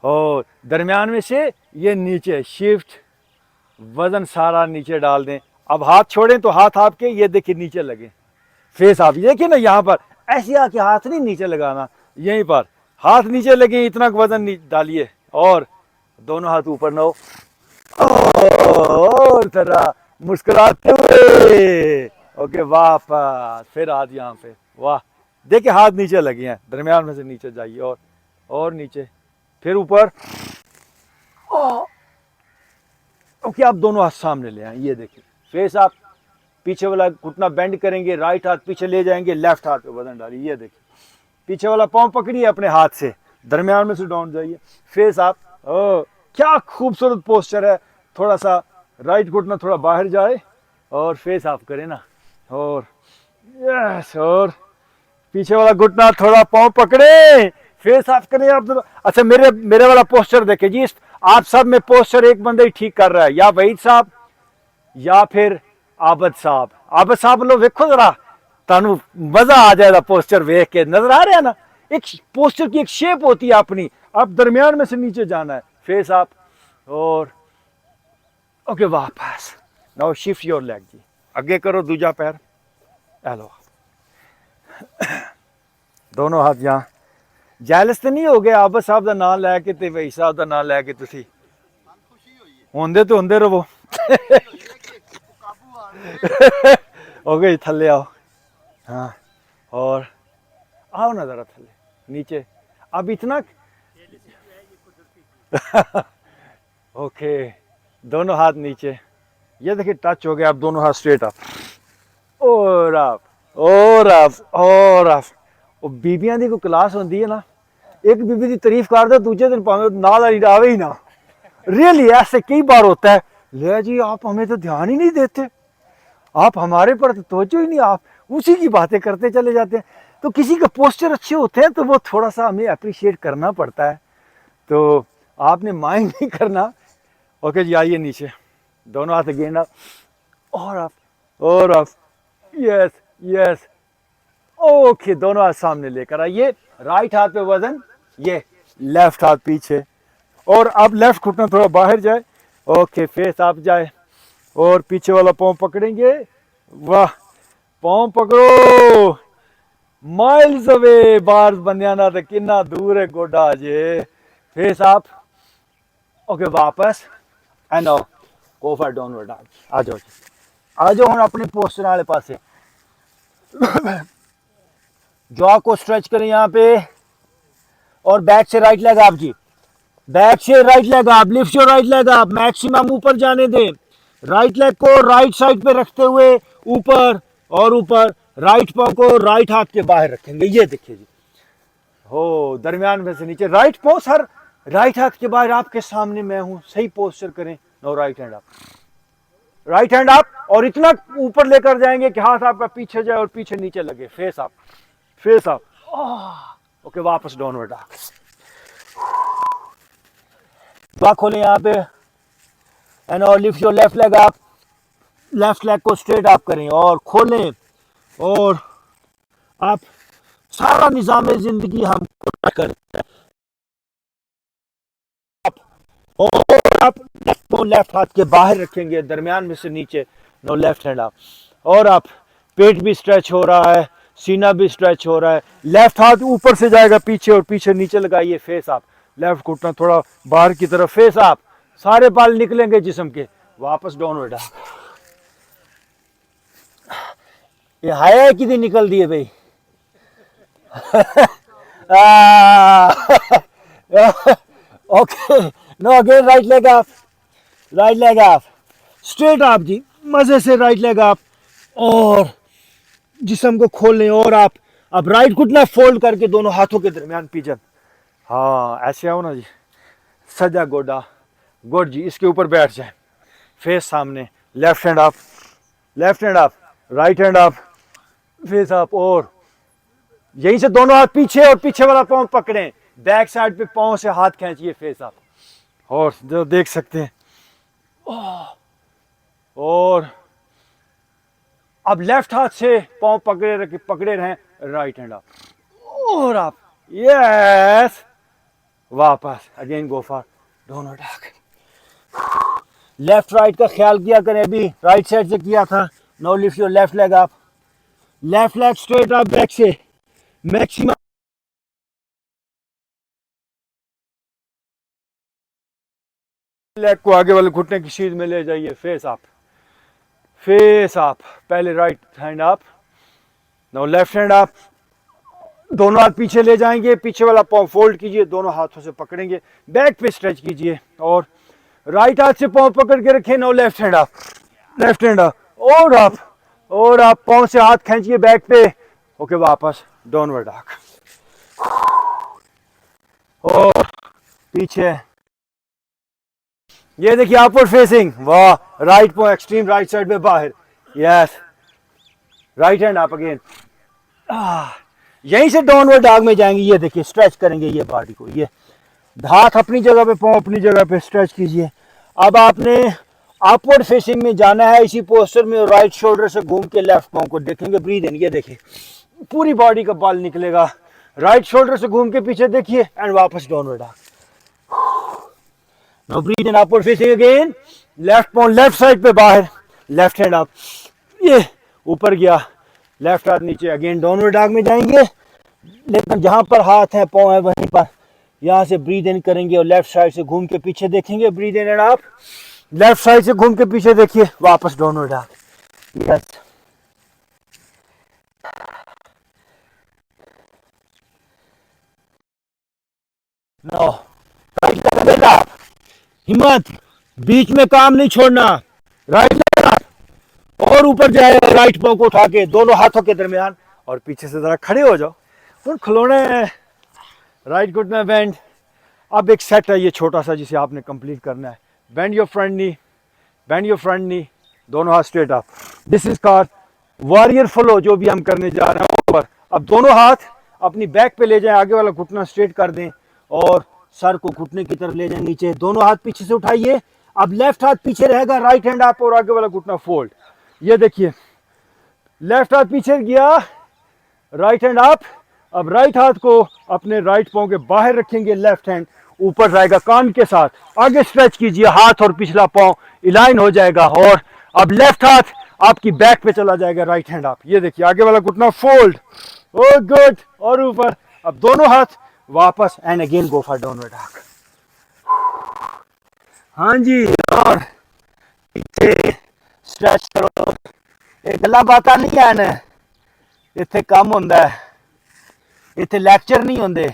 और दरमियान में से ये नीचे शिफ्ट, वजन सारा नीचे डाल दें। अब हाथ छोड़ें तो हाथ आपके ये देखिए नीचे लगे, फेस आप देखिए ना, यहाँ पर ऐसे आके हाथ नहीं नीचे लगाना, यहीं पर हाथ नीचे लगे, इतना वजन डालिए और दोनों हाथ ऊपर न हो, और तरह मुस्कुराते हुए, ओके, वापस, फिर हाथ यहाँ पे, वाह, देखिए हाथ नीचे लगे हैं, दरमियान में से नीचे जाइए और नीचे, फिर ऊपर, ओके, आप दोनों हाथ सामने ले आए, ये देखिए, फेस आप पीछे वाला घुटना बेंड करेंगे, राइट हाथ पीछे ले जाएंगे, लेफ्ट हाथ पे वजन डालिए, ये देखिए, पीछे वाला पांव पकड़िए अपने हाथ से, दरमियान में से डाउन जाइए, फेस आप, क्या खूबसूरत पोस्चर है। थोड़ा सा राइट घुटना थोड़ा बाहर जाए और फेस ऑफ करें ना, और यस, और पीछे वाला घुटना थोड़ा पांव पकड़े, फेस ऑफ करें आप दोनों। अच्छा, मेरे वाला पोस्चर देखे जी, आप सब में पोस्चर एक बंदा ही ठीक कर रहा है, या वहीद साहब या फिर आबद साहब। आबद साहब लो वेखो जरा, तानू मजा आ जाएगा पोस्चर वेख के, नजर आ रहा है ना, एक पोस्चर की एक शेप होती है अपनी, आप दरमियान में से नीचे जाना है, फेस आप, और ओके, वापस। नाउ शिफ्ट योर लेग जी, आगे करो दूजा पैर, हेलो, दोनों हाथ यहाँ, जैलस तो नहीं हो गया आबद साहब का नाम लैके ते भाई साहब का नाम लैके, तुसी होंदे तो होंदे रहो। ओके, थल्ले आओ, हाँ, और आओ ना जरा थल्ले, नीचे, अब इतना ओके, दोनों हाथ नीचे, ये देखिए टच हो गया, अब दोनों हाथ स्ट्रेट अप, और आप और आप और आप। वो बीबियां दी कोई क्लास होती है ना, एक बीबी की तारीफ कर दो, दूसरे दिन भावे नाल आवे ही ना, रियली ऐसे कई बार होता है, ले जी आप हमें तो ध्यान ही नहीं देते, आप हमारे पर तो तवज्जो ही नहीं, आप उसी की बातें करते चले जाते हैं। तो किसी का पोस्चर अच्छे होते हैं तो वो थोड़ा सा हमें अप्रिशिएट करना पड़ता है, तो आपने माइंड नहीं करना। ओके जी, आइए नीचे, दोनों हाथ अगेन आप, और आप, यस, यस, ओके, दोनों हाथ सामने लेकर आइए, राइट हाथ पे वजन, ये लेफ्ट हाथ पीछे, और अब लेफ्ट घुटना थोड़ा बाहर जाए, ओके, फेस आप जाए, और पीछे वाला पाँव पकड़ेंगे, वाह, पाँव पकड़ो, माइल्स अवे, बार्स बनियाना तो कितना दूर है गोडा जे, फेस आप, ओके, वापस, and go for downward dog, आ जाओ जी, आ जाओ हम अपने पोस्टर वाले पासे, जॉ को स्ट्रेच करें यहाँ पे, और बैक से राइट लेग आप जी, बैक से राइट लेग आप, लिफ्ट योर राइट लेग आप, मैक्सिमम ऊपर जाने दें, राइट लेग को राइट साइड पे रखते हुए ऊपर और ऊपर, राइट पाँव को राइट हाथ के बाहर रखेंगे, ये देखिए जी, हो, दरमियान में से नीचे, राइट पाँव सर राइट हाथ के बाहर, आपके सामने मैं हूं, सही पोस्चर करें, no right hand up, right hand up, और इतना ऊपर लेकर जाएंगे कि हाथ आपका पीछे जाए और पीछे नीचे लगे, face up, face up, okay, वापस डाउनवर्ड डॉग, बात खोलें यहाँ पे, एंड और lift your left leg up, left leg को स्ट्रेट अप करें और खोलें, और आप सारा निजाम जिंदगी हम करते हैं, और आप लेफ्ट हाथ के बाहर रखेंगे, दरमियान में से नीचे, नो लेफ्ट हैंड अप, और आप पेट भी स्ट्रेच हो रहा है, सीना भी स्ट्रेच हो रहा है, लेफ्ट हाथ ऊपर से जाएगा पीछे और पीछे नीचे लगाइए, फेस आप, लेफ्ट घुटना थोड़ा बाहर की तरफ, फेस आप, सारे बाल निकलेंगे जिस्म के, वापस डाउनवर्ड डॉग, ये हाय कितनी निकल दिए भाई, okay, no again right leg up, right leg up, straight आप जी, मजे से राइट लेग अप, और जिस्म को खोल लें, और आप अब राइट घुटना फोल्ड करके दोनों हाथों के दरमियान पिजन, हाँ ऐसे आओ ना जी, सजा गोडा, गुड जी, इसके ऊपर बैठ जाए, फेस सामने, left hand up, left hand up, right hand up, face up, और यहीं से दोनों हाथ पीछे और पीछे वाला पाँव पकड़ें, बैक साइड पे पाँव से हाथ खींचिए, फेस अप, और जो देख सकते हैं, और अब लेफ्ट हाथ से पाँव पकड़े रहें, राइट हैंड अप, और आप, यस, वापस again go for downward dog, left right का ख्याल किया करें, अभी राइट साइड से किया था, now lift your left leg up, left leg straight up, back से मैक्सिमम लेग को आगे वाले घुटने की सीध में ले जाइए, फेस अप, फेस अप, पहले right hand up, now left hand up, दोनों हाथ पीछे ले जाएंगे, पीछे वाला पाँव फोल्ड कीजिए, दोनों हाथों से पकड़ेंगे, बैक पे स्ट्रेच कीजिए, और राइट हाथ से पाँव पकड़ के रखें, now left hand up, left hand up, और आप पाँव से हाथ खींचिए बैक पे, ओके, वापस डाउनवर्ड डॉग, और पीछे, ये देखिए अपवर्ड फेसिंग, वाह, राइट पाँव एक्सट्रीम राइट साइड में बाहर, yes, right hand up again, यहीं से डाउनवर्ड डॉग में जाएंगे, ये देखिए स्ट्रेच करेंगे ये बॉडी को, ये हाथ अपनी जगह पे, पाँव अपनी जगह पे, स्ट्रेच कीजिए, अब आपने अपवर्ड फेसिंग में जाना है, इसी पोस्टर में राइट शोल्डर से घूम के लेफ्ट पाँव को देखेंगे, ब्रीद इन, ये देखिए पूरी बॉडी का बल निकलेगा, राइट शोल्डर से घूम के पीछे देखिए, एंड वापस downward dog, now breathe in, upward facing again, left पाँव लेफ्ट साइड पे बाहर, लेफ्ट हैंड अप, ये ऊपर गया, लेफ्ट हाथ नीचे, अगेन डाउनवर्ड डॉग में जाएंगे, लेकिन जहां पर हाथ है पाँव है वहीं पर, यहां से ब्रीद इन करेंगे और लेफ्ट साइड से घूम के पीछे देखेंगे, breathe in and up, left side से घूम के पीछे देखिए, वापस downward dog, yes, no right leg up, हिम्मत, बीच में काम नहीं छोड़ना, राइट लेग अप, और ऊपर जाए, राइट पाँव को उठा के दोनों हाथों के दरमियान, और पीछे से जरा खड़े हो जाओ, और खिलौने, राइट घुटना बेंड, अब एक सेट है ये छोटा सा जिसे आपने कंप्लीट करना है, bend your front knee, bend your front knee, दोनों हाथ straight up, this is called warrior flow, जो भी हम करने जा रहे हैं ऊपर, अब दोनों हाथ अपनी बैक पे ले जाएं, आगे वाला घुटना स्ट्रेट कर दें, और सर को घुटने की तरफ ले जाएं नीचे, दोनों हाथ पीछे से उठाइए, अब लेफ्ट हाथ पीछे रहेगा, राइट हैंड अप, और आगे वाला घुटना फोल्ड, ये देखिए लेफ्ट हाथ पीछे गया, राइट हैंड अप। अब राइट हाथ को अपने राइट पांव के बाहर रखेंगे, लेफ्ट हैंड ऊपर जाएगा कान के साथ, आगे स्ट्रेच कीजिए, हाथ और पिछला पांव इलाइन हो जाएगा। और अब लेफ्ट हाथ आपकी बैक पे चला जाएगा, राइट हैंड अप। ये देखिए आगे वाला घुटना फोल्ड, ओ गुड, और ऊपर। अब दोनों हाथ वापस and again go for downward dog. हाँ जी, और पीछे स्ट्रेच करो। ये गल्ला बातां नहीं है ना, इत्थे काम होंदा है, इत्थे लेक्चर नहीं होंदे।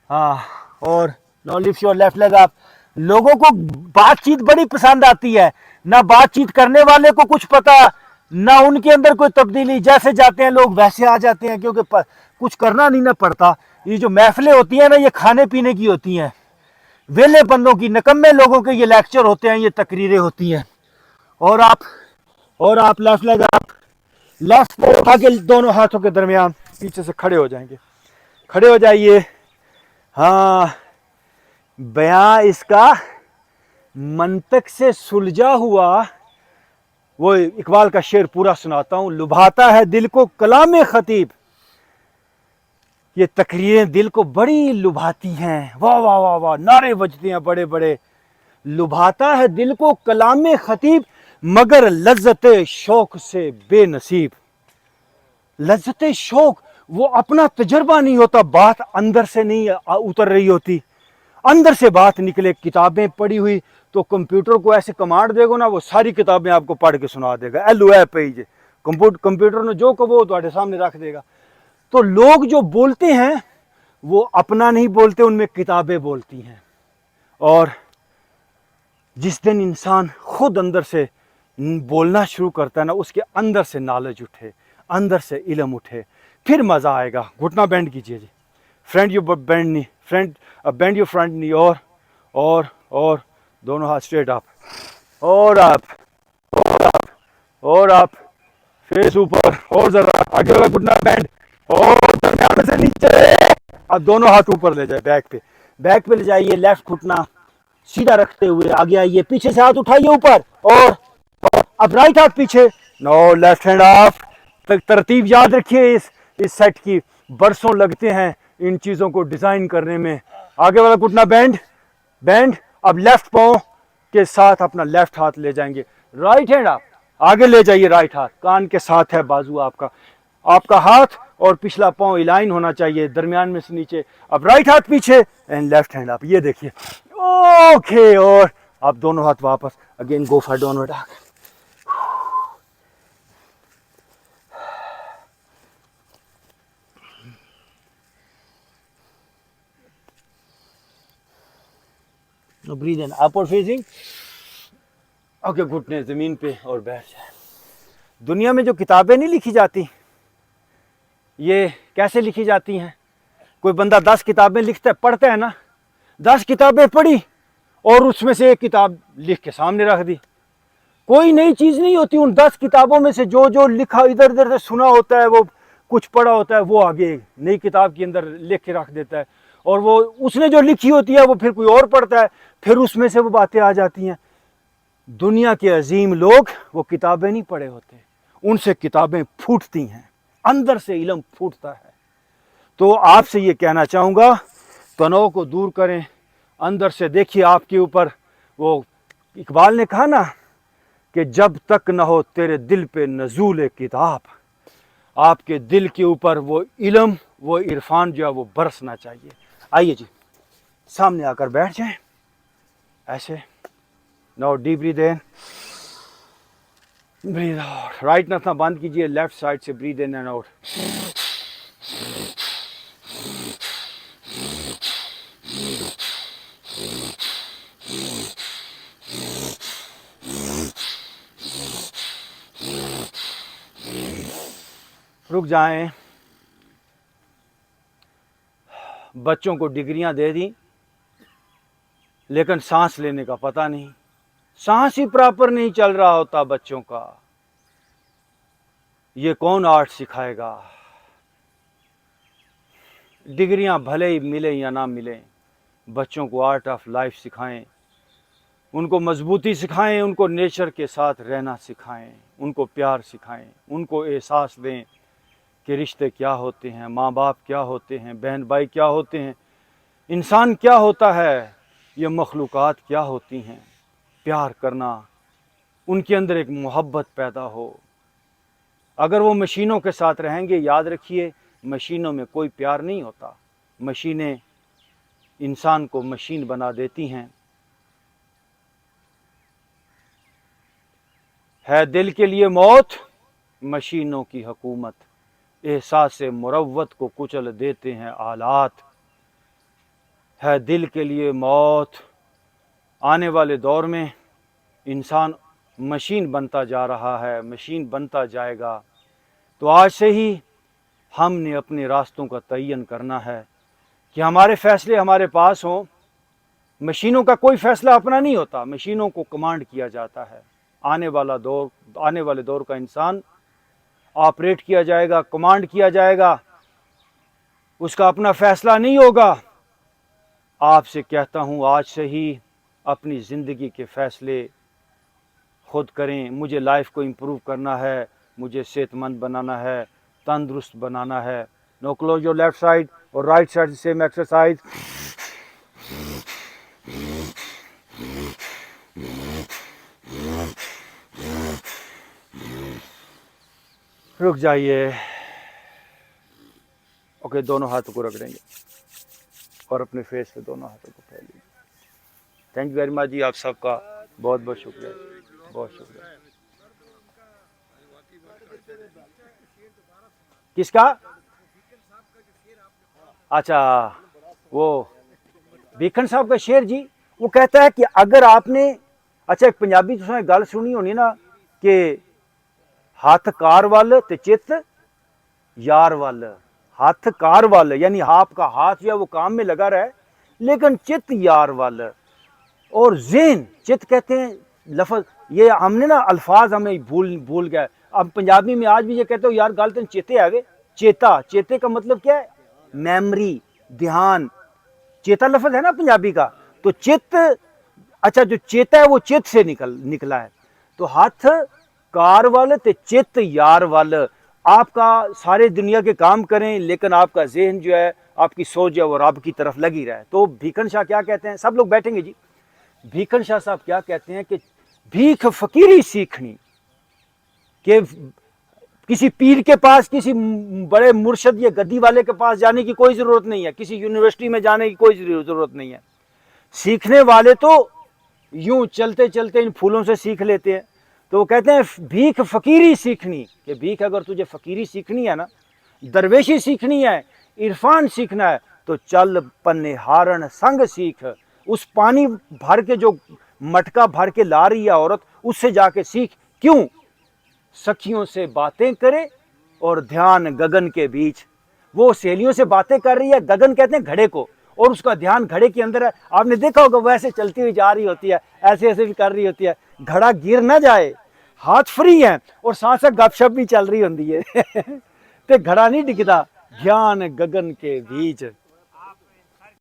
हाँ, और now lift your left leg up. लोगों को बातचीत बड़ी पसंद आती है, ना बातचीत करने वाले को कुछ पता, ना उनके अंदर कोई तब्दीली। जैसे जाते हैं लोग वैसे आ जाते हैं, क्योंकि कुछ करना नहीं ना पड़ता। ये जो महफिलें होती हैं ना, ये खाने पीने की होती हैं, वेले बंदों की, निकम्मे लोगों के ये लेक्चर होते हैं, ये तकरीरें होती हैं। और आप लेफ्ट लेग अप, लेफ्ट को उठा के दोनों हाथों के दरमियान पीछे से खड़े हो जाएंगे, खड़े हो जाइए। हाँ, बयां इसका मंतक से सुलझा हुआ, वो इकबाल का शेर पूरा सुनाता हूं। लुभाता है दिल को कलाम खतीब, ये तकरीरें दिल को बड़ी लुभाती हैं। वाह वाह वाह वाह, नारे बजते हैं बड़े बड़े। लुभाता है दिल को कलाम खतीब, मगर लज्जत शौक से बेनसीब। लज्जत शौक, वो अपना तजर्बा नहीं होता, बात अंदर से नहीं उतर रही होती, अंदर से बात निकले। किताबें पढ़ी हुई तो कंप्यूटर को ऐसे कमांड देगो ना, वो सारी किताबें आपको पढ़ के सुना देगा। एलो है पेज, कंप्यूटर ने जो कहो तुम्हारे सामने रख देगा। तो लोग जो बोलते हैं वो अपना नहीं बोलते, उनमें किताबें बोलती हैं। और जिस दिन इंसान खुद अंदर से बोलना शुरू करता है ना, उसके अंदर से नॉलेज उठे, अंदर से इल्म उठे, फिर मजा आएगा। घुटना बेंड कीजिए जी, front you bend knee, front bend you front knee, और दोनों हाथ स्ट्रेट अप, और अप, और अप, फेस ऊपर, और जरा आगे वाला घुटना बेंड, और दरमियान से नीचे। अब दोनों हाथ ऊपर ले जाए, बैक पे ले जाइए। लेफ्ट घुटना सीधा रखते हुए आगे आइए, पीछे से हाथ उठाइए ऊपर, और अब राइट हाथ पीछे। No, left hand off. तरतीब याद रखिए इस सेट की, बरसों लगते हैं इन चीजों को डिजाइन करने में। आगे वाला घुटना बेंड। अब लेफ्ट पांव के साथ अपना लेफ्ट हाथ ले जाएंगे, राइट हैंड आप आगे ले जाइए, राइट हाथ कान के साथ है बाजू आपका हाथ और पिछला पांव इलाइन होना चाहिए, दरमियान में से नीचे। अब राइट हाथ पीछे एंड लेफ्ट हैंड आप, ये देखिए, ओके। और अब दोनों हाथ वापस, again go for downward dog. Breathe in, upward facing. Okay, घुटने जमीन पे और बैठ जाए। दुनिया में जो किताबें नहीं लिखी जाती, ये कैसे लिखी जाती हैं? कोई बंदा 10 किताबें लिखता है, पढ़ता है ना, 10 किताबें पढ़ी और उसमें से एक किताब लिख के सामने रख दी। कोई नई चीज नहीं होती उन 10 किताबों में से। जो लिखा इधर उधर से सुना होता है, वो कुछ पढ़ा होता है, वो आगे नई किताब के अंदर लिख के रख देता है। और वो उसने जो लिखी होती है वो फिर कोई और पढ़ता है, फिर उसमें से वो बातें आ जाती हैं। दुनिया के अजीम लोग वो किताबें नहीं पढ़े होते, उनसे किताबें फूटती हैं, अंदर से इल्म फूटता है। तो आपसे ये कहना चाहूँगा, तनाव को दूर करें, अंदर से देखिए आपके ऊपर। वो इकबाल ने कहा ना कि जब तक न हो तेरे दिल पे नजूल किताब, आपके दिल के ऊपर वो इल्म, वो इरफान जो है वो बरसना चाहिए। आइए जी, सामने आकर बैठ जाएं ऐसे। Now deep breath in, breathe out. Right नथना बंद कीजिए, लेफ्ट साइड से ब्रीथ इन एंड आउट। रुक जाएं। बच्चों को डिग्रियां दे दी, लेकिन सांस लेने का पता नहीं, सांस ही प्रॉपर नहीं चल रहा होता बच्चों का। ये कौन आर्ट सिखाएगा? डिग्रियां भले ही मिले या ना मिले, बच्चों को आर्ट ऑफ लाइफ सिखाएं। उनको मजबूती सिखाएं, उनको नेचर के साथ रहना सिखाएं, उनको प्यार सिखाएं, उनको एहसास दें कि रिश्ते क्या होते हैं, माँ बाप क्या होते हैं, बहन भाई क्या होते हैं, इंसान क्या होता है, ये मखलूक़ात क्या होती हैं। प्यार करना, उनके अंदर एक मोहब्बत पैदा हो। अगर वो मशीनों के साथ रहेंगे, याद रखिए मशीनों में कोई प्यार नहीं होता। मशीनें इंसान को मशीन बना देती हैं। है दिल के लिए मौत, मशीनों की हुकूमत, एहसास मुरव्वत को कुचल देते हैं आलात। है दिल के लिए मौत। आने वाले दौर में इंसान मशीन बनता जा रहा है, मशीन बनता जाएगा। तो आज से ही हमने अपने रास्तों का तयन करना है कि हमारे फैसले हमारे पास हों। मशीनों का कोई फैसला अपना नहीं होता, मशीनों को कमांड किया जाता है। आने वाले दौर का इंसान ऑपरेट किया जाएगा, कमांड किया जाएगा, उसका अपना फैसला नहीं होगा। आपसे कहता हूँ आज से ही अपनी ज़िंदगी के फैसले खुद करें। मुझे लाइफ को इम्प्रूव करना है, मुझे सेहतमंद बनाना है, तंदुरुस्त बनाना है। No close your left side और राइट साइड सेम एक्सरसाइज। रुक जाइए। ओके, दोनों हाथों को रगड़ेंगे और अपने फेस पे दोनों हाथों को फैलिए। थैंक यू वेरी मच जी, आप सबका बहुत बहुत शुक्रिया, बहुत शुक्रिया। किसका? अच्छा, वो भीखन साहब का शेर जी, वो कहता है कि अगर आपने, अच्छा एक पंजाबी तुसें गल सुनी होनी ना कि हथ कार वाल ते चित यार वाल। हाथ कार वाल यानी आपका हाथ जो है वो काम में लगा रहे, लेकिन चित यार वाल। और ज़हन, चित कहते हैं लफ्ज़, ये हमने ना अल्फाज हमें भूल गए। अब पंजाबी में आज भी ये कहते हो यार गल तेन चेते आ गए। चेता, चेते का मतलब क्या है? मेमोरी, ध्यान। चेता लफ्ज़ है ना पंजाबी का। तो चित, अच्छा जो चेता है वो चित से निकला है। तो हाथ कार वाल ते चित यार वाल। आपका सारे दुनिया के काम करें, लेकिन आपका जहन जो है, आपकी सोच है वो रब की तरफ लगी रहे। तो भीखन शाह क्या कहते हैं? सब लोग बैठेंगे जी। भीखन शाह साहब क्या कहते हैं कि भीख फकीरी सीखनी, कि किसी पीर के पास, किसी बड़े मुर्शद या गद्दी वाले के पास जाने की कोई ज़रूरत नहीं है, किसी यूनिवर्सिटी में जाने की कोई ज़रूरत नहीं है। सीखने वाले तो यूं चलते चलते इन फूलों से सीख लेते हैं। तो वो कहते हैं भीख फकीरी सीखनी, कि भीख अगर तुझे फकीरी सीखनी है ना, दरवेशी सीखनी है, इरफान सीखना है, तो चल पन्ने हारन संग सीख। उस पानी भर के, जो मटका भर के ला रही है औरत, उससे जाके सीख। क्यों? सखियों से बातें करे और ध्यान गगन के बीच। वो सहेलियों से बातें कर रही है, गगन कहते हैं घड़े को, और उसका ध्यान घड़े के अंदर है। आपने देखा होगा वो ऐसे चलती हुई जा रही होती है, ऐसे ऐसे भी कर रही होती है, घड़ा गिर ना जाए। हाथ फ्री है और साथ साथ गपशप भी चल रही होती है। तो घड़ा नहीं डिगदा, ध्यान गगन के बीच।